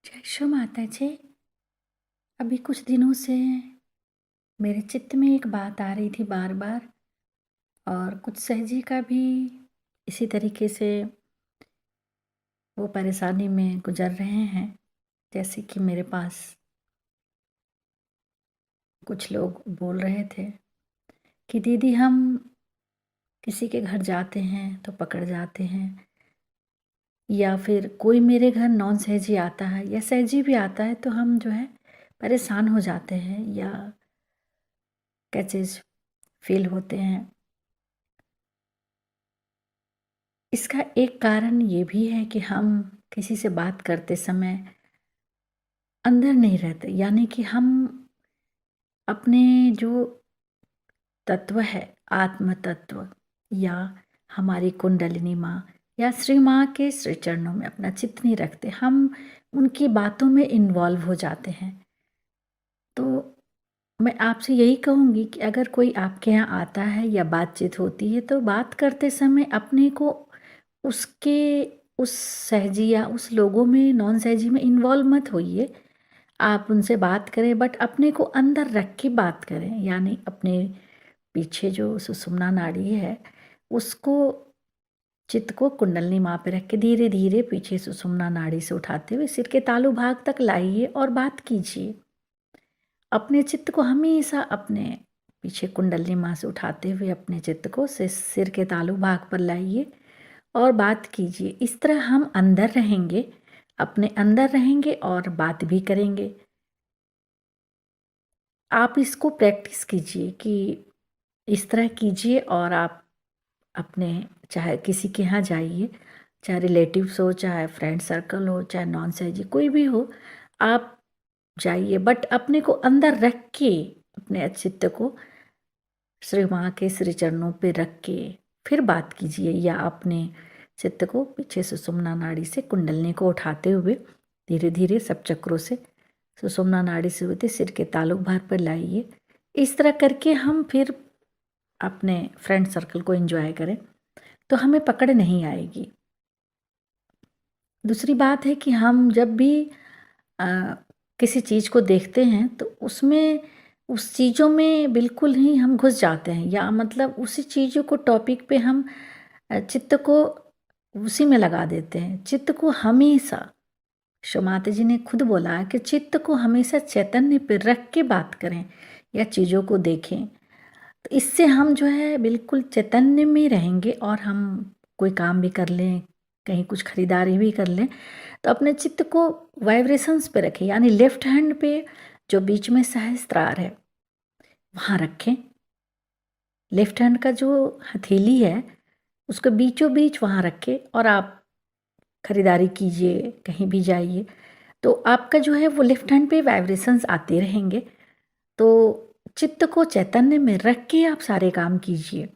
जय शो माता जी। अभी कुछ दिनों से मेरे चित्त में एक बात आ रही थी बार बार, और कुछ सहजी का भी इसी तरीके से वो परेशानी में गुजर रहे हैं। जैसे कि मेरे पास कुछ लोग बोल रहे थे कि दीदी हम किसी के घर जाते हैं तो पकड़ जाते हैं, या फिर कोई मेरे घर नॉन सहजी आता है या सहजी भी आता है तो हम जो है परेशान हो जाते हैं या कैचेज फील होते हैं। इसका एक कारण ये भी है कि हम किसी से बात करते समय अंदर नहीं रहते, यानी कि हम अपने जो तत्व है, आत्म तत्व या हमारी कुंडलिनी माँ या श्री माँ के श्री चरणों में अपना चित्त नहीं रखते, हम उनकी बातों में इन्वॉल्व हो जाते हैं। तो मैं आपसे यही कहूँगी कि अगर कोई आपके यहाँ आता है या बातचीत होती है तो बात करते समय अपने को उसके उस सहजी या उस लोगों में, नॉन सहजी में इन्वॉल्व मत होइए। आप उनसे बात करें बट अपने को अंदर रख के बात करें, यानी अपने पीछे जो सुषुम्ना नाड़ी है उसको, चित्त को कुंडलिनी माँ पे रख के धीरे धीरे पीछे सुषुम्ना नाड़ी से उठाते हुए सिर के तालु भाग तक लाइए और बात कीजिए। अपने चित्त को हमेशा अपने पीछे कुंडलिनी माँ से उठाते हुए अपने चित्त को सिर के तालु भाग पर लाइए और बात कीजिए। इस तरह हम अंदर रहेंगे, अपने अंदर रहेंगे और बात भी करेंगे। आप इसको प्रैक्टिस कीजिए कि इस तरह कीजिए, और आप अपने चाहे किसी के यहाँ जाइए, चाहे रिलेटिव्स हो, चाहे फ्रेंड सर्कल हो, चाहे नॉन सहजी कोई भी हो, आप जाइए बट अपने को अंदर रख के, अपने चित्त को श्री माँ के श्री चरणों पे रख के फिर बात कीजिए, या अपने चित्त को पीछे सुषुम्ना नाड़ी से कुंडलिनी को उठाते हुए धीरे धीरे सब चक्रों से सुषुम्ना नाड़ी से होते सिर के तालुक भाग पर लाइए। इस तरह करके हम फिर अपने फ्रेंड सर्कल को एंजॉय करें तो हमें पकड़ नहीं आएगी। दूसरी बात है कि हम जब भी अ, किसी चीज़ को देखते हैं तो उसमें, उस चीज़ों में बिल्कुल ही हम घुस जाते हैं, या मतलब उसी चीज़ों को टॉपिक पे हम चित्त को उसी में लगा देते हैं। चित्त को हमेशा, शमाता जी ने खुद बोला है कि चित्त को हमेशा चैतन्य पे रख के बात करें या चीज़ों को देखें। तो इससे हम जो है बिल्कुल चैतन्य में रहेंगे, और हम कोई काम भी कर लें, कहीं कुछ खरीदारी भी कर लें तो अपने चित्त को वाइब्रेशंस पे रखें, यानी लेफ्ट हैंड पे जो बीच में सहस्त्रार है वहाँ रखें। लेफ्ट हैंड का जो हथेली है उसको बीचों बीच वहाँ रखें और आप खरीदारी कीजिए, कहीं भी जाइए तो आपका जो है वो लेफ्ट हैंड पे वाइब्रेशंस आते रहेंगे। तो चित्त को चैतन्य में रख के आप सारे काम कीजिए।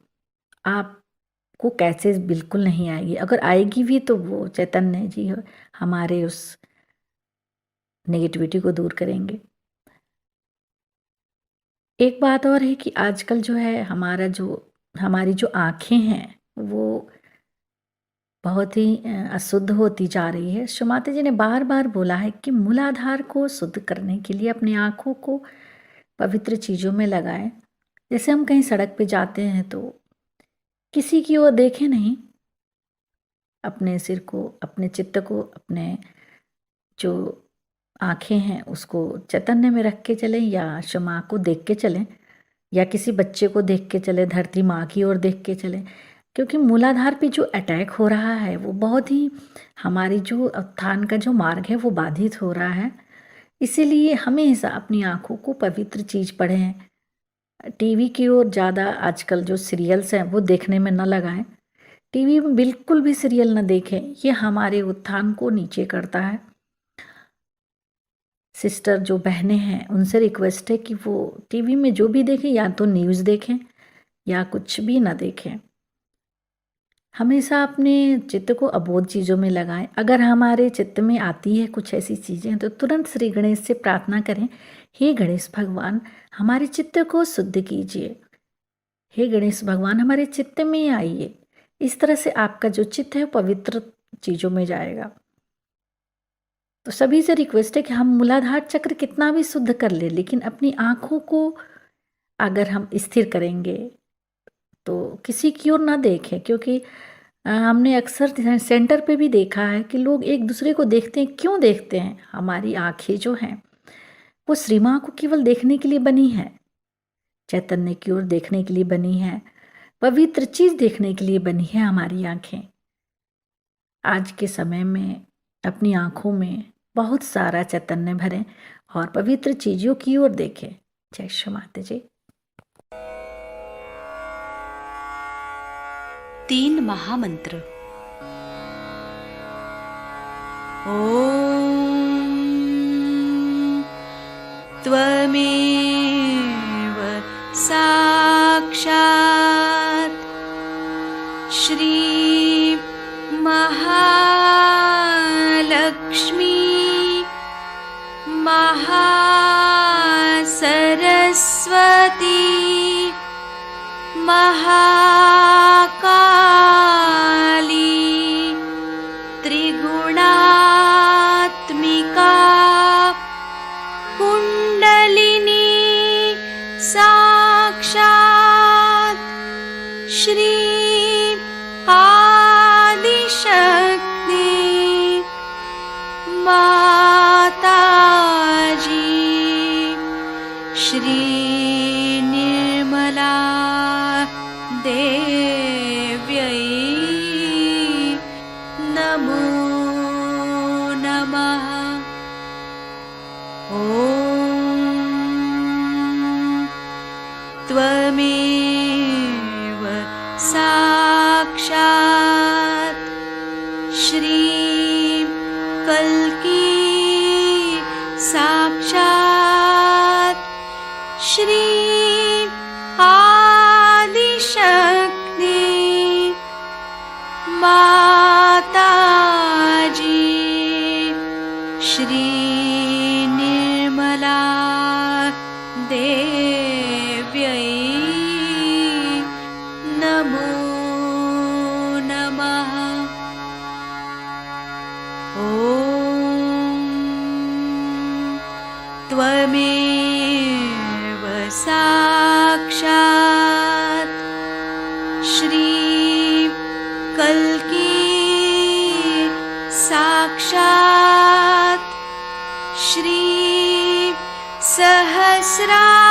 आपको कैसे बिल्कुल नहीं आएगी, अगर आएगी भी तो वो चैतन्य जी हमारे उस नेगेटिविटी को दूर करेंगे। एक बात और है कि आजकल जो है हमारी जो आँखें हैं वो बहुत ही अशुद्ध होती जा रही है। सुमाता जी ने बार-बार बोला है कि मूलाधार को शुद्ध करने के लिए अपनी आँखों को पवित्र चीज़ों में लगाएँ। जैसे हम कहीं सड़क पे जाते हैं तो किसी की ओर देखें नहीं, अपने सिर को, अपने चित्त को, अपने जो आँखें हैं उसको चैतन्य में रख के चलें, या क्षमा को देख के चलें, या किसी बच्चे को देख के चलें, धरती माँ की ओर देख के चलें। क्योंकि मूलाधार पे जो अटैक हो रहा है वो बहुत ही, हमारी जो उत्थान का जो मार्ग है वो बाधित हो रहा है। इसीलिए हमेशा अपनी आँखों को पवित्र चीज़ पढ़ें। टीवी की ओर ज़्यादा आजकल जो सीरियल्स हैं वो देखने में न लगाएं। टीवी में बिल्कुल भी सीरियल न देखें, ये हमारे उत्थान को नीचे करता है। सिस्टर जो बहनें हैं उनसे रिक्वेस्ट है कि वो टीवी में जो भी देखें या तो न्यूज़ देखें या कुछ भी ना देखें। हमेशा अपने चित्त को अबोध चीज़ों में लगाएं। अगर हमारे चित्त में आती है कुछ ऐसी चीज़ें तो तुरंत श्री गणेश से प्रार्थना करें, हे गणेश भगवान हमारे चित्त को शुद्ध कीजिए, हे गणेश भगवान हमारे चित्त में आइए। इस तरह से आपका जो चित्त है वो पवित्र चीज़ों में जाएगा। तो सभी से रिक्वेस्ट है कि हम मूलाधार चक्र कितना भी शुद्ध कर ले, लेकिन अपनी आँखों को अगर हम स्थिर करेंगे तो किसी की ओर ना देखें, क्योंकि हमने अक्सर सेंटर पे भी देखा है कि लोग एक दूसरे को देखते हैं। क्यों देखते हैं? हमारी आँखें जो हैं वो श्री माँ को केवल देखने के लिए बनी है, चैतन्य की ओर देखने के लिए बनी है, पवित्र चीज़ देखने के लिए बनी है हमारी आँखें। आज के समय में अपनी आँखों में बहुत सारा चैतन्य भरें और पवित्र चीज़ों की ओर देखें। जय श्री माता जी। 3 महामंत्र। ॐ त्वमेव साक्षात् श्री महालक्ष्मी महासरस्वती महाकाली त्रिगुणात्मिका कुंडलिनी साक्षात् श्री आदिशक्ति माताजी श्री निर्मला देव्यै नमो नमः। ॐ त्वमेव साक्षात् श्री कल्की साक्षात् श्री आदिशक्ति माताजी श्री निर्मला देव्यै नमो नमः। ॐ त्वमेव साक्षात् श्री कल्की साक्षात् श्री सहस्रार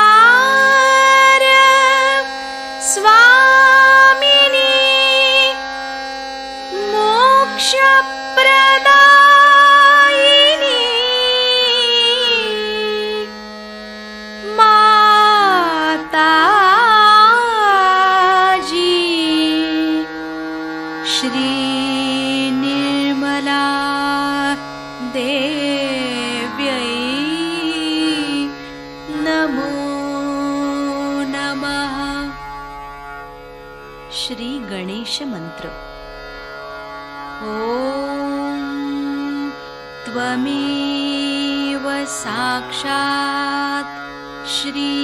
स्वामिनी मोक्षप्रदायिनी माताजी श्री निर्मला देव्यै नमो नमः। श्री गणेश मंत्र। ॐ त्वमेव साक्षात् श्री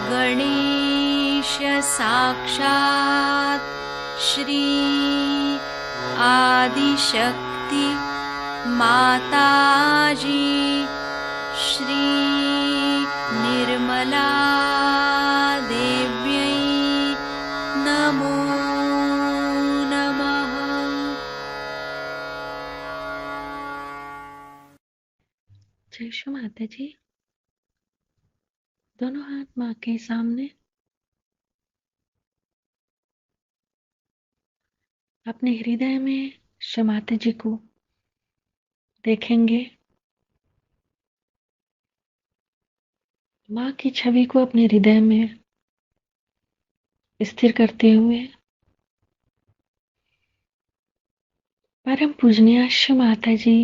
गणेश साक्षात् श्री आदिशक्ति माताजी श्री निर्मला देव्यै नमो नमः। जय श्री माता जी। दोनों हाथ माँ के सामने, अपने हृदय में श्री माता जी को देखेंगे। माँ की छवि को अपने हृदय में स्थिर करते हुए परम पूजनीय श्री माता जी,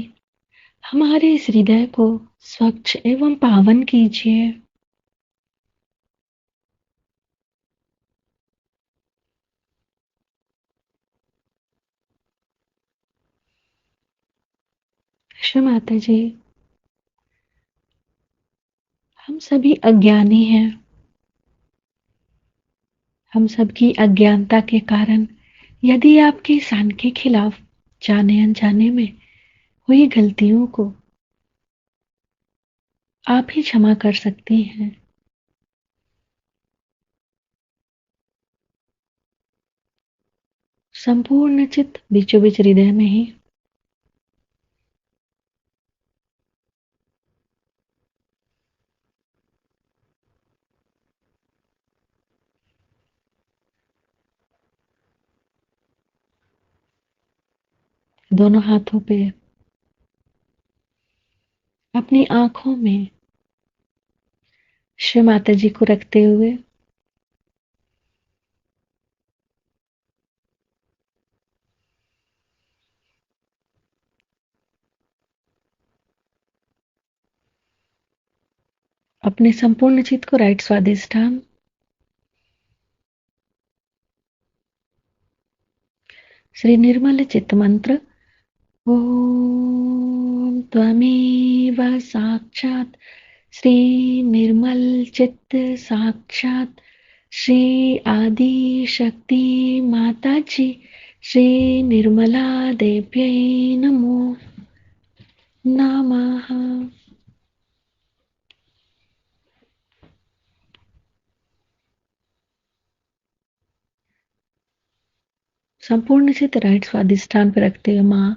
हमारे इस हृदय को स्वच्छ एवं पावन कीजिए। श्री माता जी, हम सभी अज्ञानी हैं। हम सबकी अज्ञानता के कारण यदि आपके सान के खिलाफ जाने अनजाने में हुई गलतियों को आप ही क्षमा कर सकती हैं। संपूर्ण चित्त बीचों बीच हृदय में ही दोनों हाथों पे अपनी आंखों में श्री माता जी को रखते हुए अपने संपूर्ण चित्त को राइट स्वादिष्ठान श्री निर्मल चित्त मंत्र ओम त्वमेव साक्षात् श्री निर्मल चित्त साक्षात् श्री आदि शक्ति माता जी श्री निर्मला देव्यै नमो नमः। संपूर्ण चित्त राइट स्वादिष्ठान पर रखते हुए मां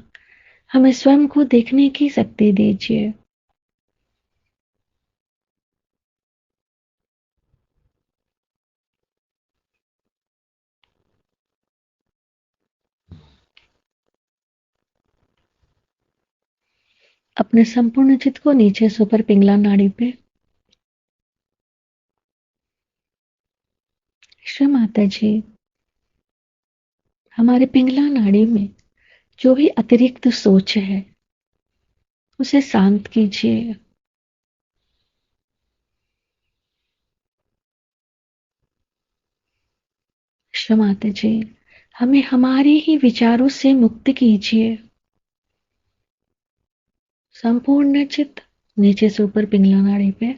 हमें स्वयं को देखने की शक्ति दीजिए। अपने संपूर्ण चित्त को नीचे से ऊपर पिंगला नाड़ी पे श्री माता जी हमारे पिंगला नाड़ी में जो भी अतिरिक्त सोच है उसे शांत कीजिए। श्री माता जी हमें हमारे ही विचारों से मुक्त कीजिए। संपूर्ण चित्त नीचे से ऊपर पिंगला नाड़ी पे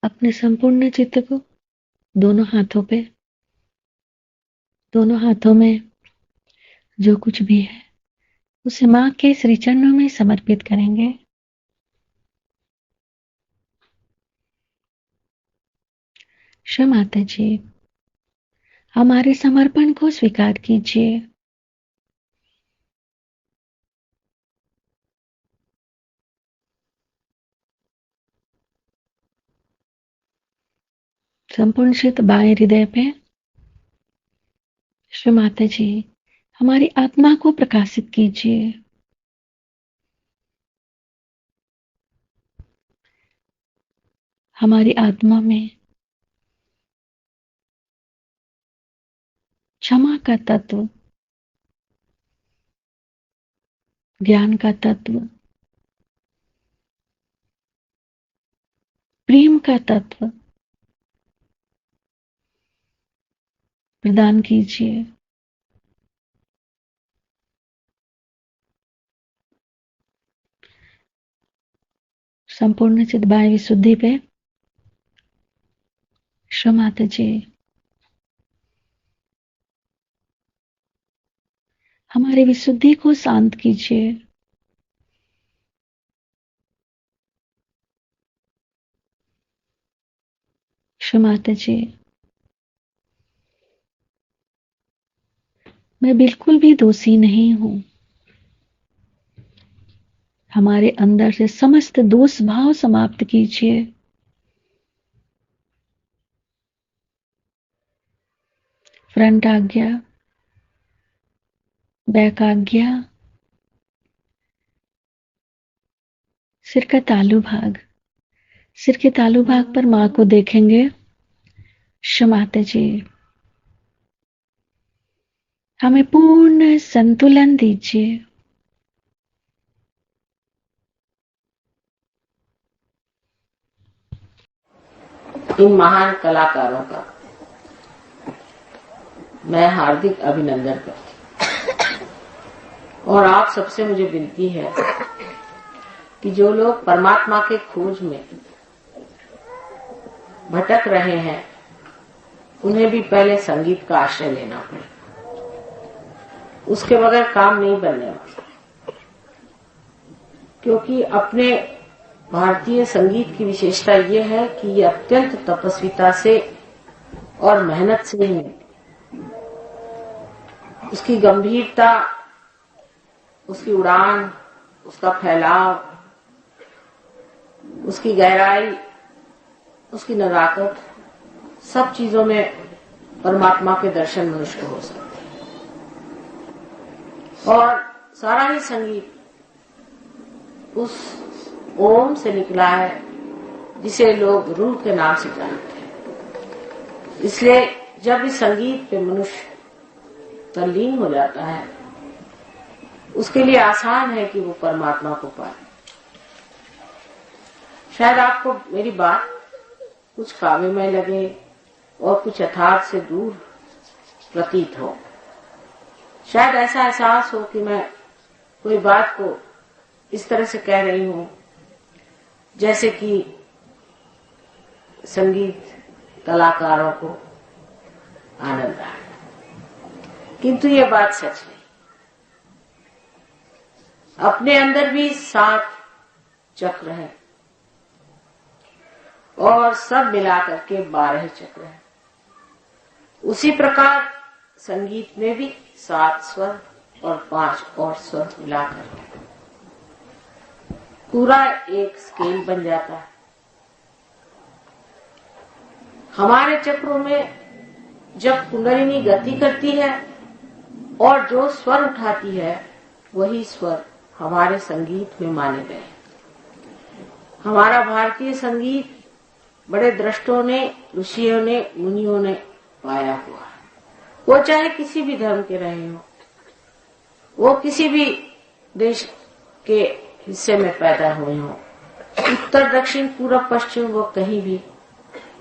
अपने संपूर्ण चित्त को दोनों हाथों में जो कुछ भी है उसे मां के श्री चरणों में समर्पित करेंगे। श्री माता जी हमारे समर्पण को स्वीकार कीजिए। संपूर्ण चित्त बाएं हृदय पे श्री माता जी हमारी आत्मा को प्रकाशित कीजिए। हमारी आत्मा में क्षमा का तत्व, ज्ञान का तत्व, प्रेम का तत्व प्रदान कीजिए। संपूर्ण चित्त बाएं विशुद्धि पे श्री माता जी हमारी विशुद्धि को शांत कीजिए। श्री माता जी मैं बिल्कुल भी दोषी नहीं हूं। हमारे अंदर से समस्त दोष भाव समाप्त कीजिए। फ्रंट आज्ञा, बैक आज्ञा, सिर का तालू भाग, सिर के तालू भाग पर मां को देखेंगे। श्री माता जी हमें पूर्ण संतुलन दीजिए। इन महान कलाकारों का मैं हार्दिक अभिनंदन करती हूँ। और आप सबसे मुझे विनती है कि जो लोग परमात्मा के खोज में भटक रहे हैं उन्हें भी पहले संगीत का आश्रय लेना पड़े। उसके बगैर काम नहीं बनने वाला, क्योंकि अपने भारतीय संगीत की विशेषता यह है कि ये अत्यंत तपस्विता से और मेहनत से ही मिलती। उसकी गंभीरता, उसकी उड़ान, उसका फैलाव, उसकी गहराई, उसकी नजाकत, सब चीजों में परमात्मा के दर्शन मनुष्य को हो सकते हैं। और सारा ही संगीत उस ओम से निकला है जिसे लोग रूह के नाम से जानते हैं। इसलिए जब इस संगीत पे मनुष्य तल्लीन हो जाता है, उसके लिए आसान है कि वो परमात्मा को पाए। शायद आपको मेरी बात कुछ काव्यमय लगे और कुछ यथार्थ से दूर प्रतीत हो। शायद ऐसा एहसास हो कि मैं कोई बात को इस तरह से कह रही हूं जैसे कि संगीत कलाकारों को आनंद आए, किंतु ये बात सच नहीं। अपने अंदर भी 7 चक्र हैं और सब मिलाकर के 12 चक्र हैं। उसी प्रकार संगीत में भी 7 स्वर और 5 और स्वर मिलाकर पूरा एक स्केल बन जाता है। हमारे चक्रों में जब कुंडलिनी गति करती है और जो स्वर उठाती है वही स्वर हमारे संगीत में माने गए। हमारा भारतीय संगीत बड़े दृष्टों ने, ऋषियों ने, मुनियों ने पाया हुआ है। वो चाहे किसी भी धर्म के रहे हो, वो किसी भी देश के हिस्से में पैदा हुए हो, उत्तर दक्षिण पूर्व पश्चिम, वो कहीं भी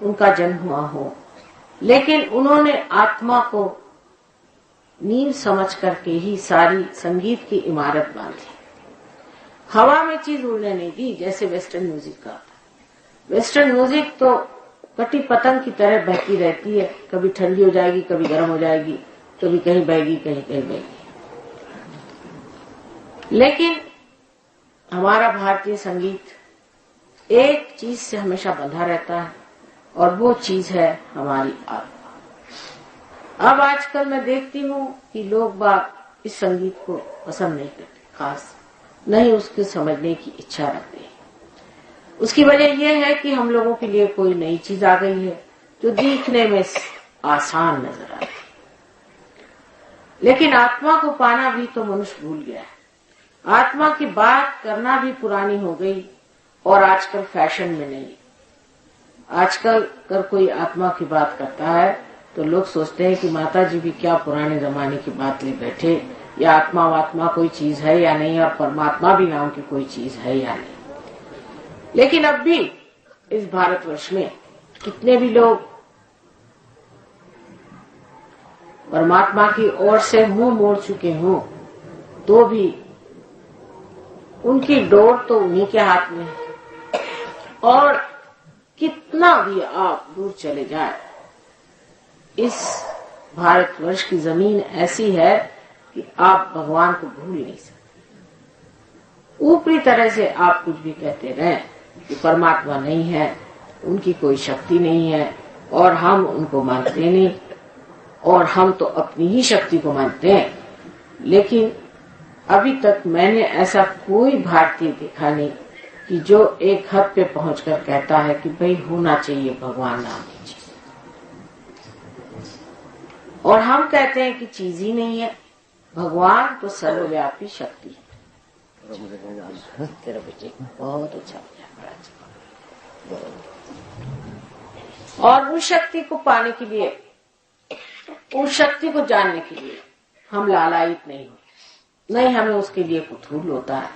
उनका जन्म हुआ हो, लेकिन उन्होंने आत्मा को नींव समझ करके ही सारी संगीत की इमारत बांधी। हवा में चीज उड़ने नहीं दी, जैसे वेस्टर्न म्यूजिक का। वेस्टर्न म्यूजिक तो कटी पतंग की तरह बहती रहती है, कभी ठंडी हो जाएगी, कभी गर्म हो जाएगी, कभी कहीं बहेगी, कहीं कहीं बहेगी। लेकिन हमारा भारतीय संगीत एक चीज से हमेशा बंधा रहता है और वो चीज है हमारी आत्मा। अब आजकल मैं देखती हूँ कि लोग बाग इस संगीत को पसंद नहीं करते, खास नहीं उसके समझने की इच्छा रखते हैं। उसकी वजह यह है कि हम लोगों के लिए कोई नई चीज आ गई है जो दिखने में आसान नजर आती है, लेकिन आत्मा को पाना भी तो मनुष्य भूल गया है। आत्मा की बात करना भी पुरानी हो गई और आजकल फैशन में नहीं। आजकल अगर कोई आत्मा की बात करता है तो लोग सोचते हैं कि माता जी भी क्या पुराने जमाने की बात ले बैठे, या आत्मा वात्मा कोई चीज है या नहीं, और परमात्मा भी नाम की कोई चीज है या नहीं। लेकिन अब भी इस भारतवर्ष में कितने भी लोग परमात्मा की ओर से मुंह मोड़ चुके हों, तो भी उनकी डोर तो उन्हीं के हाथ में है। और कितना भी आप दूर चले जाएं, इस भारतवर्ष की जमीन ऐसी है कि आप भगवान को भूल नहीं सकते। ऊपरी तरह से आप कुछ भी कहते रहें कि परमात्मा नहीं है, उनकी कोई शक्ति नहीं है और हम उनको मानते नहीं, और हम तो अपनी ही शक्ति को मानते हैं। लेकिन अभी तक मैंने ऐसा कोई भारतीय देखा नहीं कि जो एक हद पे पहुंचकर कहता है कि भाई होना चाहिए भगवान नाम की चीज, और हम कहते हैं कि चीज ही नहीं है। भगवान तो सर्वव्यापी शक्ति है। तेरा बेटे बहुत अच्छा, बड़ा अच्छा। और उस शक्ति को पाने के लिए, उस शक्ति को जानने के लिए हम लालायित नहीं होते, नहीं हमें उसके लिए कुतूहल होता है,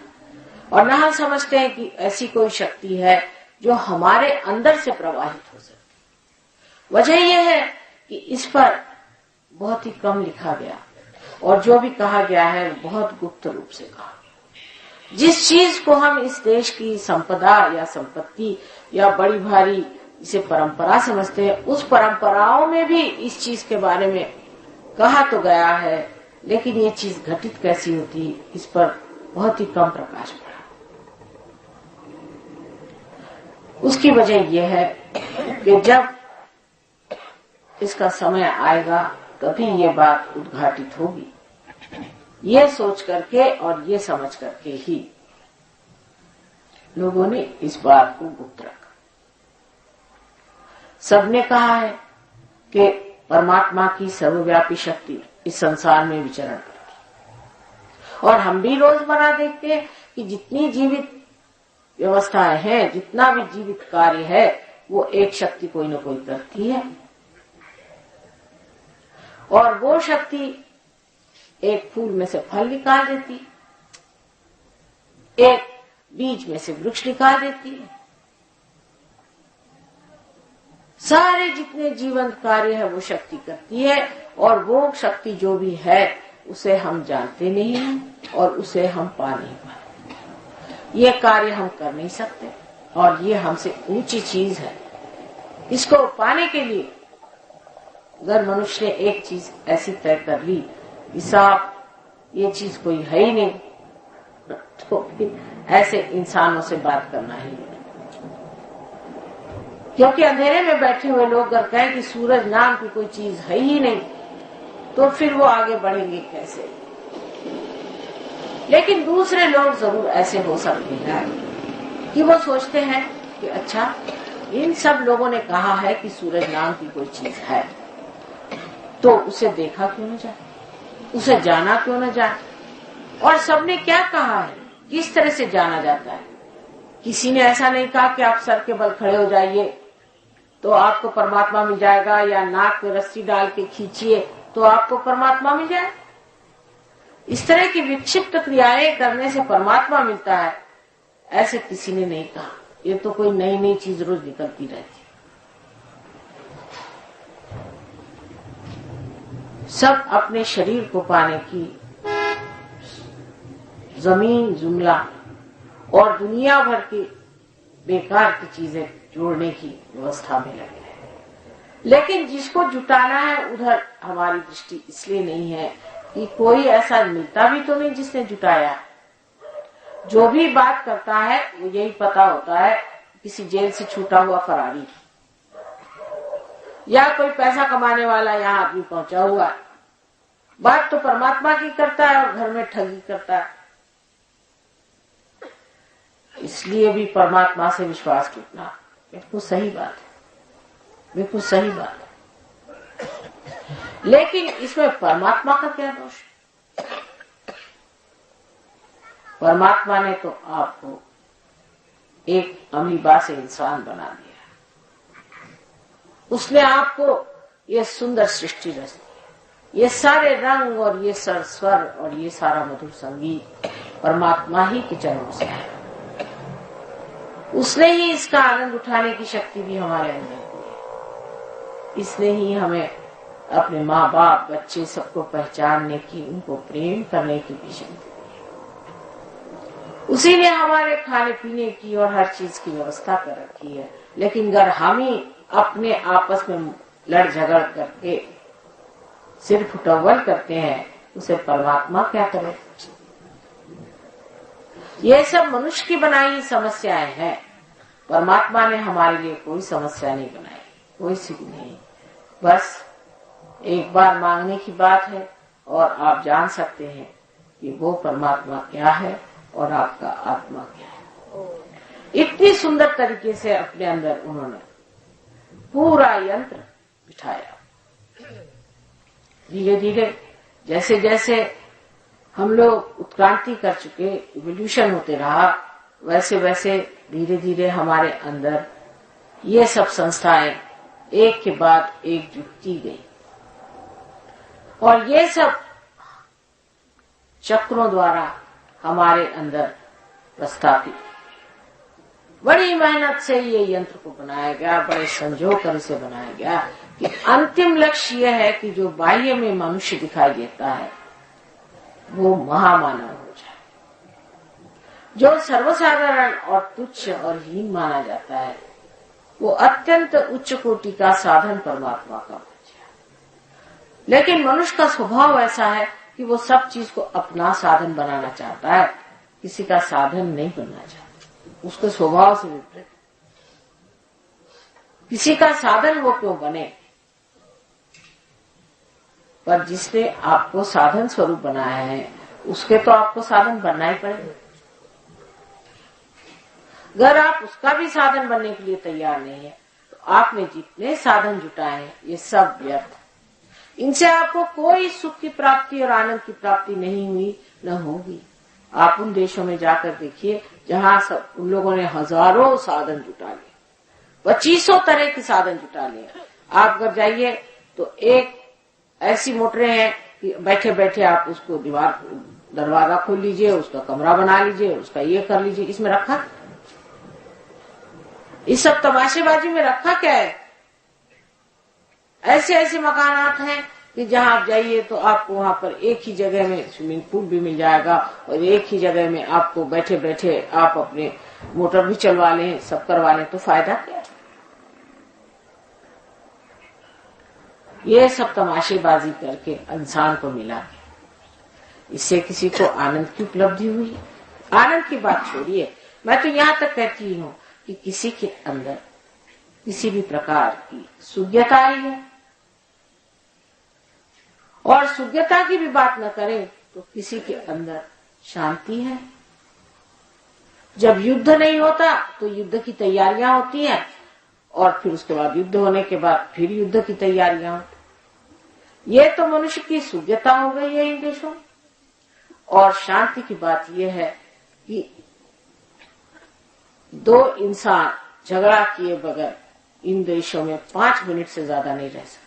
और न हम समझते हैं कि ऐसी कोई शक्ति है जो हमारे अंदर से प्रवाहित हो सकती। वजह यह है कि इस पर बहुत ही कम लिखा गया, और जो भी कहा गया है बहुत गुप्त रूप से कहा। जिस चीज को हम इस देश की संपदा या संपत्ति या बड़ी भारी इसे परंपरा समझते हैं, उस परंपराओं में भी इस चीज के बारे में कहा तो गया है, लेकिन ये चीज घटित कैसी होती इस पर बहुत ही कम प्रकाश पड़ा। उसकी वजह यह है कि जब इसका समय आएगा तभी ये बात उद्घाटित होगी, ये सोच करके और ये समझ करके ही लोगों ने इस बात को गुप्त रखा। सबने कहा है कि परमात्मा की सर्वव्यापी शक्ति इस संसार में विचरण करती, और हम भी रोजमर्रा देखते हैं कि जितनी जीवित व्यवस्थाएं हैं, जितना भी जीवित कार्य है, वो एक शक्ति कोई न कोई करती है, और वो शक्ति एक फूल में से फल निकाल देती, एक बीज में से वृक्ष निकाल देती है। सारे जितने जीवंत कार्य है वो शक्ति करती है, और वो शक्ति जो भी है उसे हम जानते नहीं हैं और उसे हम पा नहीं पाते। ये कार्य हम कर नहीं सकते, और ये हमसे ऊंची चीज है। इसको पाने के लिए अगर मनुष्य ने एक चीज ऐसी तय कर ली कि साहब ये चीज कोई है ही नहीं, तो फिर ऐसे इंसानों से बात करना ही नहीं। क्योंकि अंधेरे में बैठे हुए लोग अगर कहें कि सूरज नाम की कोई चीज है ही नहीं, तो फिर वो आगे बढ़ेंगे कैसे। लेकिन दूसरे लोग जरूर ऐसे हो सकते हैं कि वो सोचते हैं कि अच्छा, इन सब लोगों ने कहा है कि सूरज नाम की कोई चीज है, तो उसे देखा क्यों न जाए, उसे जाना क्यों न जाए। और सबने क्या कहा है, किस तरह से जाना जाता है। किसी ने ऐसा नहीं कहा कि आप सर के बल खड़े हो जाइए तो आपको परमात्मा मिल जाएगा, या नाक में रस्सी डाल के खींचिए तो आपको परमात्मा मिल जाए। इस तरह की विक्षिप्त क्रियाएं करने से परमात्मा मिलता है, ऐसे किसी ने नहीं कहा। ये तो कोई नई नई चीज रोज निकलती रहती। सब अपने शरीर को पाने की जमीन जुमला और दुनिया भर की बेकार की चीजें जोड़ने की व्यवस्था में लगे हैं। लेकिन जिसको जुटाना है उधर हमारी दृष्टि इसलिए नहीं है कि कोई ऐसा मिलता भी तो नहीं जिसने जुटाया। जो भी बात करता है वो यही पता होता है किसी जेल से छूटा हुआ फरारी, या कोई पैसा कमाने वाला यहाँ आदमी पहुंचा हुआ है। बात तो परमात्मा की करता है और घर में ठगी करता है। इसलिए भी परमात्मा से विश्वास टूटना बिल्कुल सही बात है, बिल्कुल सही बात है। लेकिन इसमें परमात्मा का क्या दोष? परमात्मा ने तो आपको एक अमीबा से इंसान बना दिया। उसने आपको ये सुंदर सृष्टि रच दी। ये सारे रंग और ये स्वर और ये सारा मधुर संगीत परमात्मा ही के चरणों से है। उसने ही इसका आनंद उठाने की शक्ति भी हमारे अंदर दी है। इसने ही हमें अपने माँ बाप बच्चे सबको पहचानने की, उनको प्रेम करने की भी शक्ति दी है। उसी ने हमारे खाने पीने की और हर चीज की व्यवस्था कर रखी है। लेकिन अगर हम ही अपने आपस में लड़ झगड़ करके सिर्फ उटव्वल करते हैं, उसे परमात्मा क्या करे। ये सब मनुष्य की बनाई समस्याएं हैं। परमात्मा ने हमारे लिए कोई समस्या नहीं बनाई, कोई सी भी नहीं। बस एक बार मांगने की बात है और आप जान सकते हैं कि वो परमात्मा क्या है और आपका आत्मा क्या है। इतनी सुंदर तरीके से अपने अंदर उन्होंने पूरा यंत्र बिठाया। धीरे धीरे जैसे जैसे हम लोग उत्क्रांति कर चुके, इवोल्यूशन होते रहा, वैसे वैसे धीरे धीरे हमारे अंदर ये सब संस्थाएं एक के बाद एक जुटती गई और ये सब चक्रों द्वारा हमारे अंदर प्रस्थापित। बड़ी मेहनत से ये यंत्र को बनाया गया, बड़े संजो कर इसे बनाया गया कि अंतिम लक्ष्य यह है कि जो बाह्य में मनुष्य दिखाई देता है वो महामानव हो जाए। जो सर्वसाधारण और तुच्छ और हीन माना जाता है वो अत्यंत उच्च कोटि का साधन परमात्मा का बन जाए। लेकिन मनुष्य का स्वभाव ऐसा है कि वो सब चीज को अपना साधन बनाना चाहता है, किसी का साधन नहीं बनना चाहता। उसके स्वभाव से विपरीत। किसी का साधन वो क्यों बने? पर जिसने आपको साधन स्वरूप बनाया है उसके तो आपको साधन बनना ही पड़ेगा। अगर आप उसका भी साधन बनने के लिए तैयार नहीं है तो आपने जितने साधन जुटाए हैं ये सब व्यर्थ। इनसे आपको कोई सुख की प्राप्ति और आनंद की प्राप्ति नहीं हुई, न होगी। आप उन देशों में जाकर देखिए जहाँ सब उन लोगों ने हजारों साधन जुटा लिए, 2500 तरह के साधन जुटा लिए। आप अगर जाइए तो एक ऐसी मोटरें हैं कि बैठे बैठे आप उसको दरवाजा खोल लीजिए, उसका कमरा बना लीजिए, उसका ये कर लीजिए। इसमें रखा, इस सब तमाशेबाजी में रखा क्या है? ऐसे ऐसे मकानात हैं कि जहां आप जाइए तो आपको वहां पर एक ही जगह में स्विमिंग पूल भी मिल जाएगा और एक ही जगह में आपको बैठे बैठे आप अपने मोटर भी चलवा लें, सब करवा लें, तो फायदा क्या है? ये सब तमाशेबाजी करके इंसान को मिला, इससे किसी को आनंद की उपलब्धि हुई? आनंद की बात छोड़िए, मैं तो यहाँ तक कहती हूँ कि किसी के अंदर किसी भी प्रकार की सुज्ञता आई है, और सुज्ञता की भी बात न करें तो किसी के अंदर शांति है। जब युद्ध नहीं होता तो युद्ध की तैयारियां होती हैं, और फिर उसके बाद युद्ध होने के बाद फिर युद्ध की तैयारियां होती। ये तो मनुष्य की सुज्ञता हो गई है इन देशों में। और शांति की बात यह है कि दो इंसान झगड़ा किए बगैर इन देशों में 5 मिनट से ज्यादा नहीं रह सकते।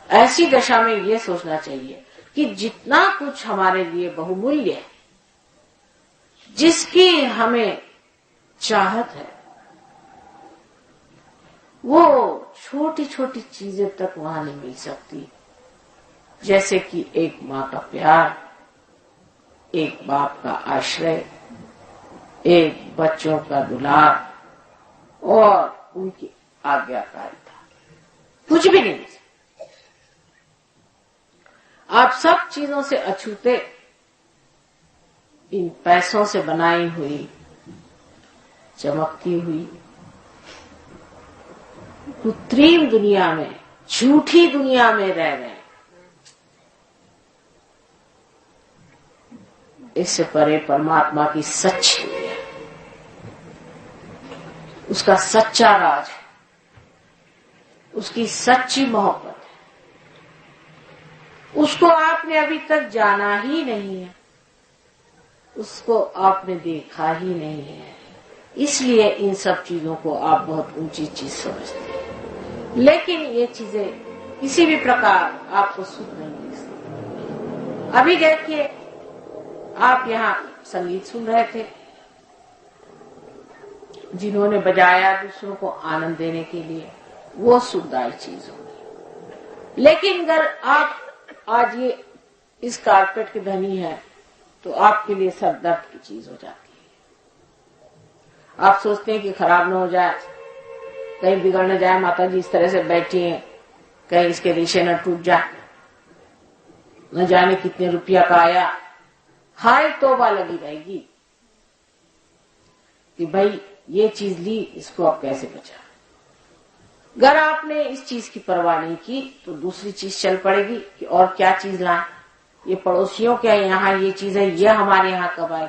ऐसी दशा में ये सोचना चाहिए कि जितना कुछ हमारे लिए बहुमूल्य है, जिसकी हमें चाहत है, वो छोटी छोटी चीजें तक वहां नहीं मिल सकती। जैसे कि एक माँ का प्यार, एक बाप का आश्रय, एक बच्चों का दुलार और उनकी आज्ञाकारिता, कुछ भी नहीं मिल सकता। आप सब चीजों से अछूते इन पैसों से बनाई हुई चमकती हुई कृत्रिम दुनिया में, झूठी दुनिया में रह रहे हैं। इससे परे परमात्मा की सच्ची दुनिया, उसका सच्चा राज है, उसकी सच्ची मोहब्बत है, उसको आपने अभी तक जाना ही नहीं है, उसको आपने देखा ही नहीं है। इसलिए इन सब चीजों को आप बहुत ऊंची चीज समझते हैं। लेकिन ये चीजें किसी भी प्रकार आपको सुख नहीं दे सकती। अभी देखिए, आप यहाँ संगीत सुन रहे थे, जिन्होंने बजाया दूसरों को आनंद देने के लिए, वो सुखदायी चीज होगी। लेकिन अगर आप आज ये इस कारपेट के धनी हैं तो आपके लिए सर दर्द की चीज हो जाती है। आप सोचते हैं कि खराब न हो जाए, कहीं बिगड़ न जाए, माता जी इस तरह से बैठी हैं, कहीं इसके रेशे न टूट जाए, न जाने कितने रुपया का आया। हाय तौबा लगी रहेगी कि भाई ये चीज ली, इसको अब कैसे बचा। अगर आपने इस चीज की परवाह नहीं की तो दूसरी चीज चल पड़ेगी कि और क्या चीज लाए, ये पड़ोसियों के यहाँ ये चीज है, ये हमारे यहाँ कब आई।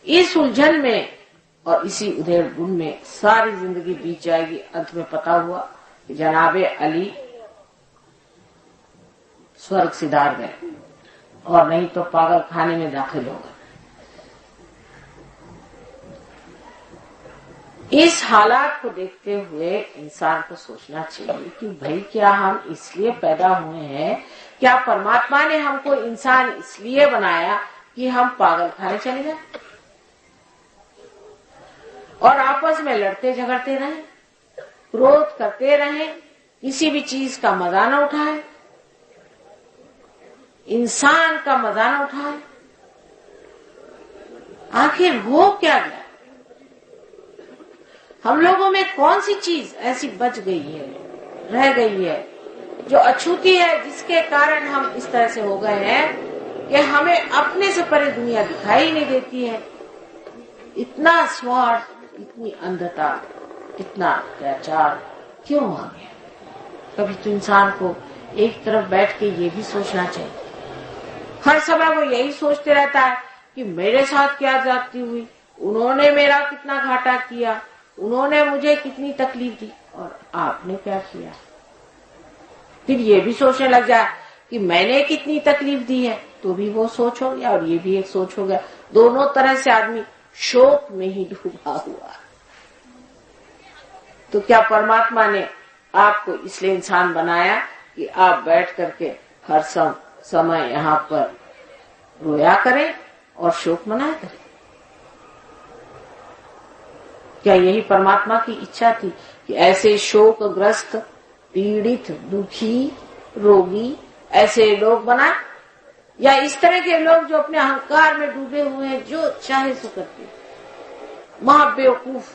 इस उलझन में और इसी उधेड़ बुन में सारी जिंदगी बीत जाएगी। अंत में पता हुआ कि जनाबे अली स्वर्ग सिधार गए, और नहीं तो पागल खाने में दाखिल हो गए। इस हालात को देखते हुए इंसान को सोचना चाहिए कि भाई क्या हम इसलिए पैदा हुए हैं, क्या परमात्मा ने हमको इंसान इसलिए बनाया कि हम पागल खाने चले जाए और आपस में लड़ते झगड़ते रहें, क्रोध करते रहें, किसी भी चीज का मजा न उठाएं। इंसान का मजा न उठाए? आखिर हो क्या गया? हम लोगों में कौन सी चीज ऐसी बच गई है, रह गई है, जो अछूती है, जिसके कारण हम इस तरह से हो गए हैं कि हमें अपने से परे दुनिया दिखाई नहीं देती है? इतना स्वार्थ, इतनी अंधता, इतना अत्याचार क्यों आ गया? कभी तो इंसान को एक तरफ बैठ के ये भी सोचना चाहिए। हर समय वो यही सोचते रहता है कि मेरे साथ क्या ज्यादती हुई, उन्होंने मेरा कितना घाटा किया, उन्होंने मुझे कितनी तकलीफ दी और आपने क्या किया। फिर ये भी सोचने लग जाए कि मैंने कितनी तकलीफ दी है, तो भी वो सोच हो गया और ये भी एक सोच हो गया। दोनों तरह से आदमी शोक में ही डूबा हुआ। तो क्या परमात्मा ने आपको इसलिए इंसान बनाया कि आप बैठ करके हर समय यहाँ पर रोया करें और शोक मनाया करें? क्या यही परमात्मा की इच्छा थी कि ऐसे शोकग्रस्त, पीड़ित, दुखी, रोगी ऐसे लोग बना, या इस तरह के लोग जो अपने अहंकार में डूबे हुए हैं, जो चाहे सो करते, महाबेवकूफ?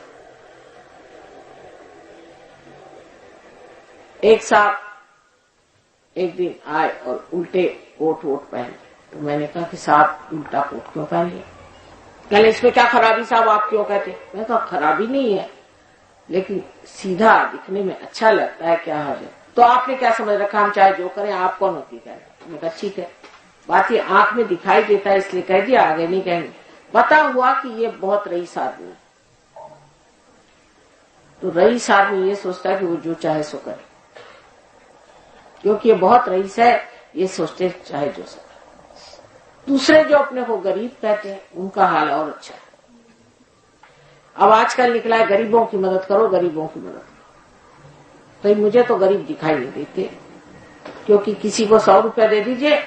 एक साहब एक दिन आए और उल्टे कोट वोट पहने, तो मैंने कहा कि साहब उल्टा कोट क्यों पहन लिया? कहले इसमें क्या खराबी साहब, आप क्यों कहते? मैं कहा खराबी नहीं है, लेकिन सीधा दिखने में अच्छा लगता है, क्या हाल है? तो आपने क्या समझ रखा हम चाहे जो करें, आप कौन होती है? मैं कहा ठीक है, बात ये आंख में दिखाई देता है इसलिए कह दिया, आगे नहीं कहेंगे। पता हुआ कि ये बहुत रईस आदमी है, तो रईस आदमी ये सोचता है कि वो जो चाहे सो करे, क्योंकि ये बहुत रईस है, ये सोचते चाहे जो सो। दूसरे जो अपने को गरीब कहते हैं, उनका हाल और अच्छा है। अब आजकल निकला है गरीबों की मदद करो, गरीबों की मदद करो। तो मुझे तो गरीब दिखाई नहीं देते, क्योंकि किसी को 100 रुपया दे दीजिए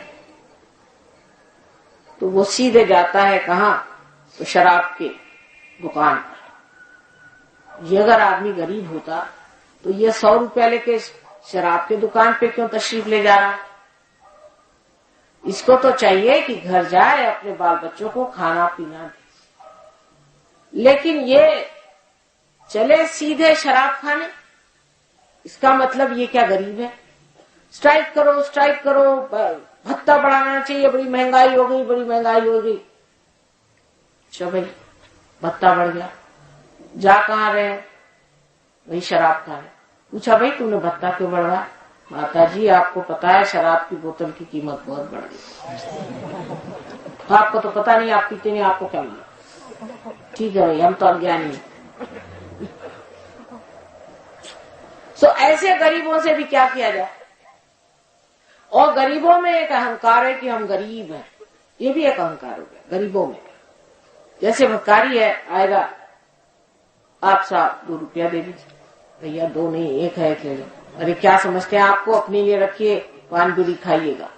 तो वो सीधे जाता है कहाँ? तो शराब की दुकान पर। ये अगर आदमी गरीब होता तो ये 100 रुपया लेके शराब की दुकान पे क्यों तशरीफ ले जा रहा है? इसको तो चाहिए कि घर जाए, अपने बाल बच्चों को खाना पीना दे। लेकिन ये चले सीधे शराब खाने। इसका मतलब ये क्या गरीब है? स्ट्राइक करो, स्ट्राइक करो, भत्ता बढ़ाना चाहिए, बड़ी महंगाई हो गई, बड़ी महंगाई हो गई। चलो भाई, भत्ता बढ़ गया, जा कहाँ रहे? वही शराब खाने। पूछा भाई तुमने भत्ता क्यों बढ़ाया? माता जी आपको पता है शराब की बोतल की कीमत बहुत बढ़ गई। आपको तो पता नहीं, आप पीते नहीं, आपको क्या मिला? ठीक है भाई, हम तो अज्ञानी हैं। सो ऐसे गरीबों से भी क्या किया जाए? और गरीबों में एक अहंकार है कि हम गरीब हैं, ये भी एक अहंकार हो गया गरीबों में। जैसे भिखारी है, आएगा, आप साहब 2 रुपया दे दीजिए। भैया 2 नहीं, 1 है, 1 ले लो। अरे क्या समझते हैं आपको, अपने लिए रखिए, पान बीड़ी खाइएगा।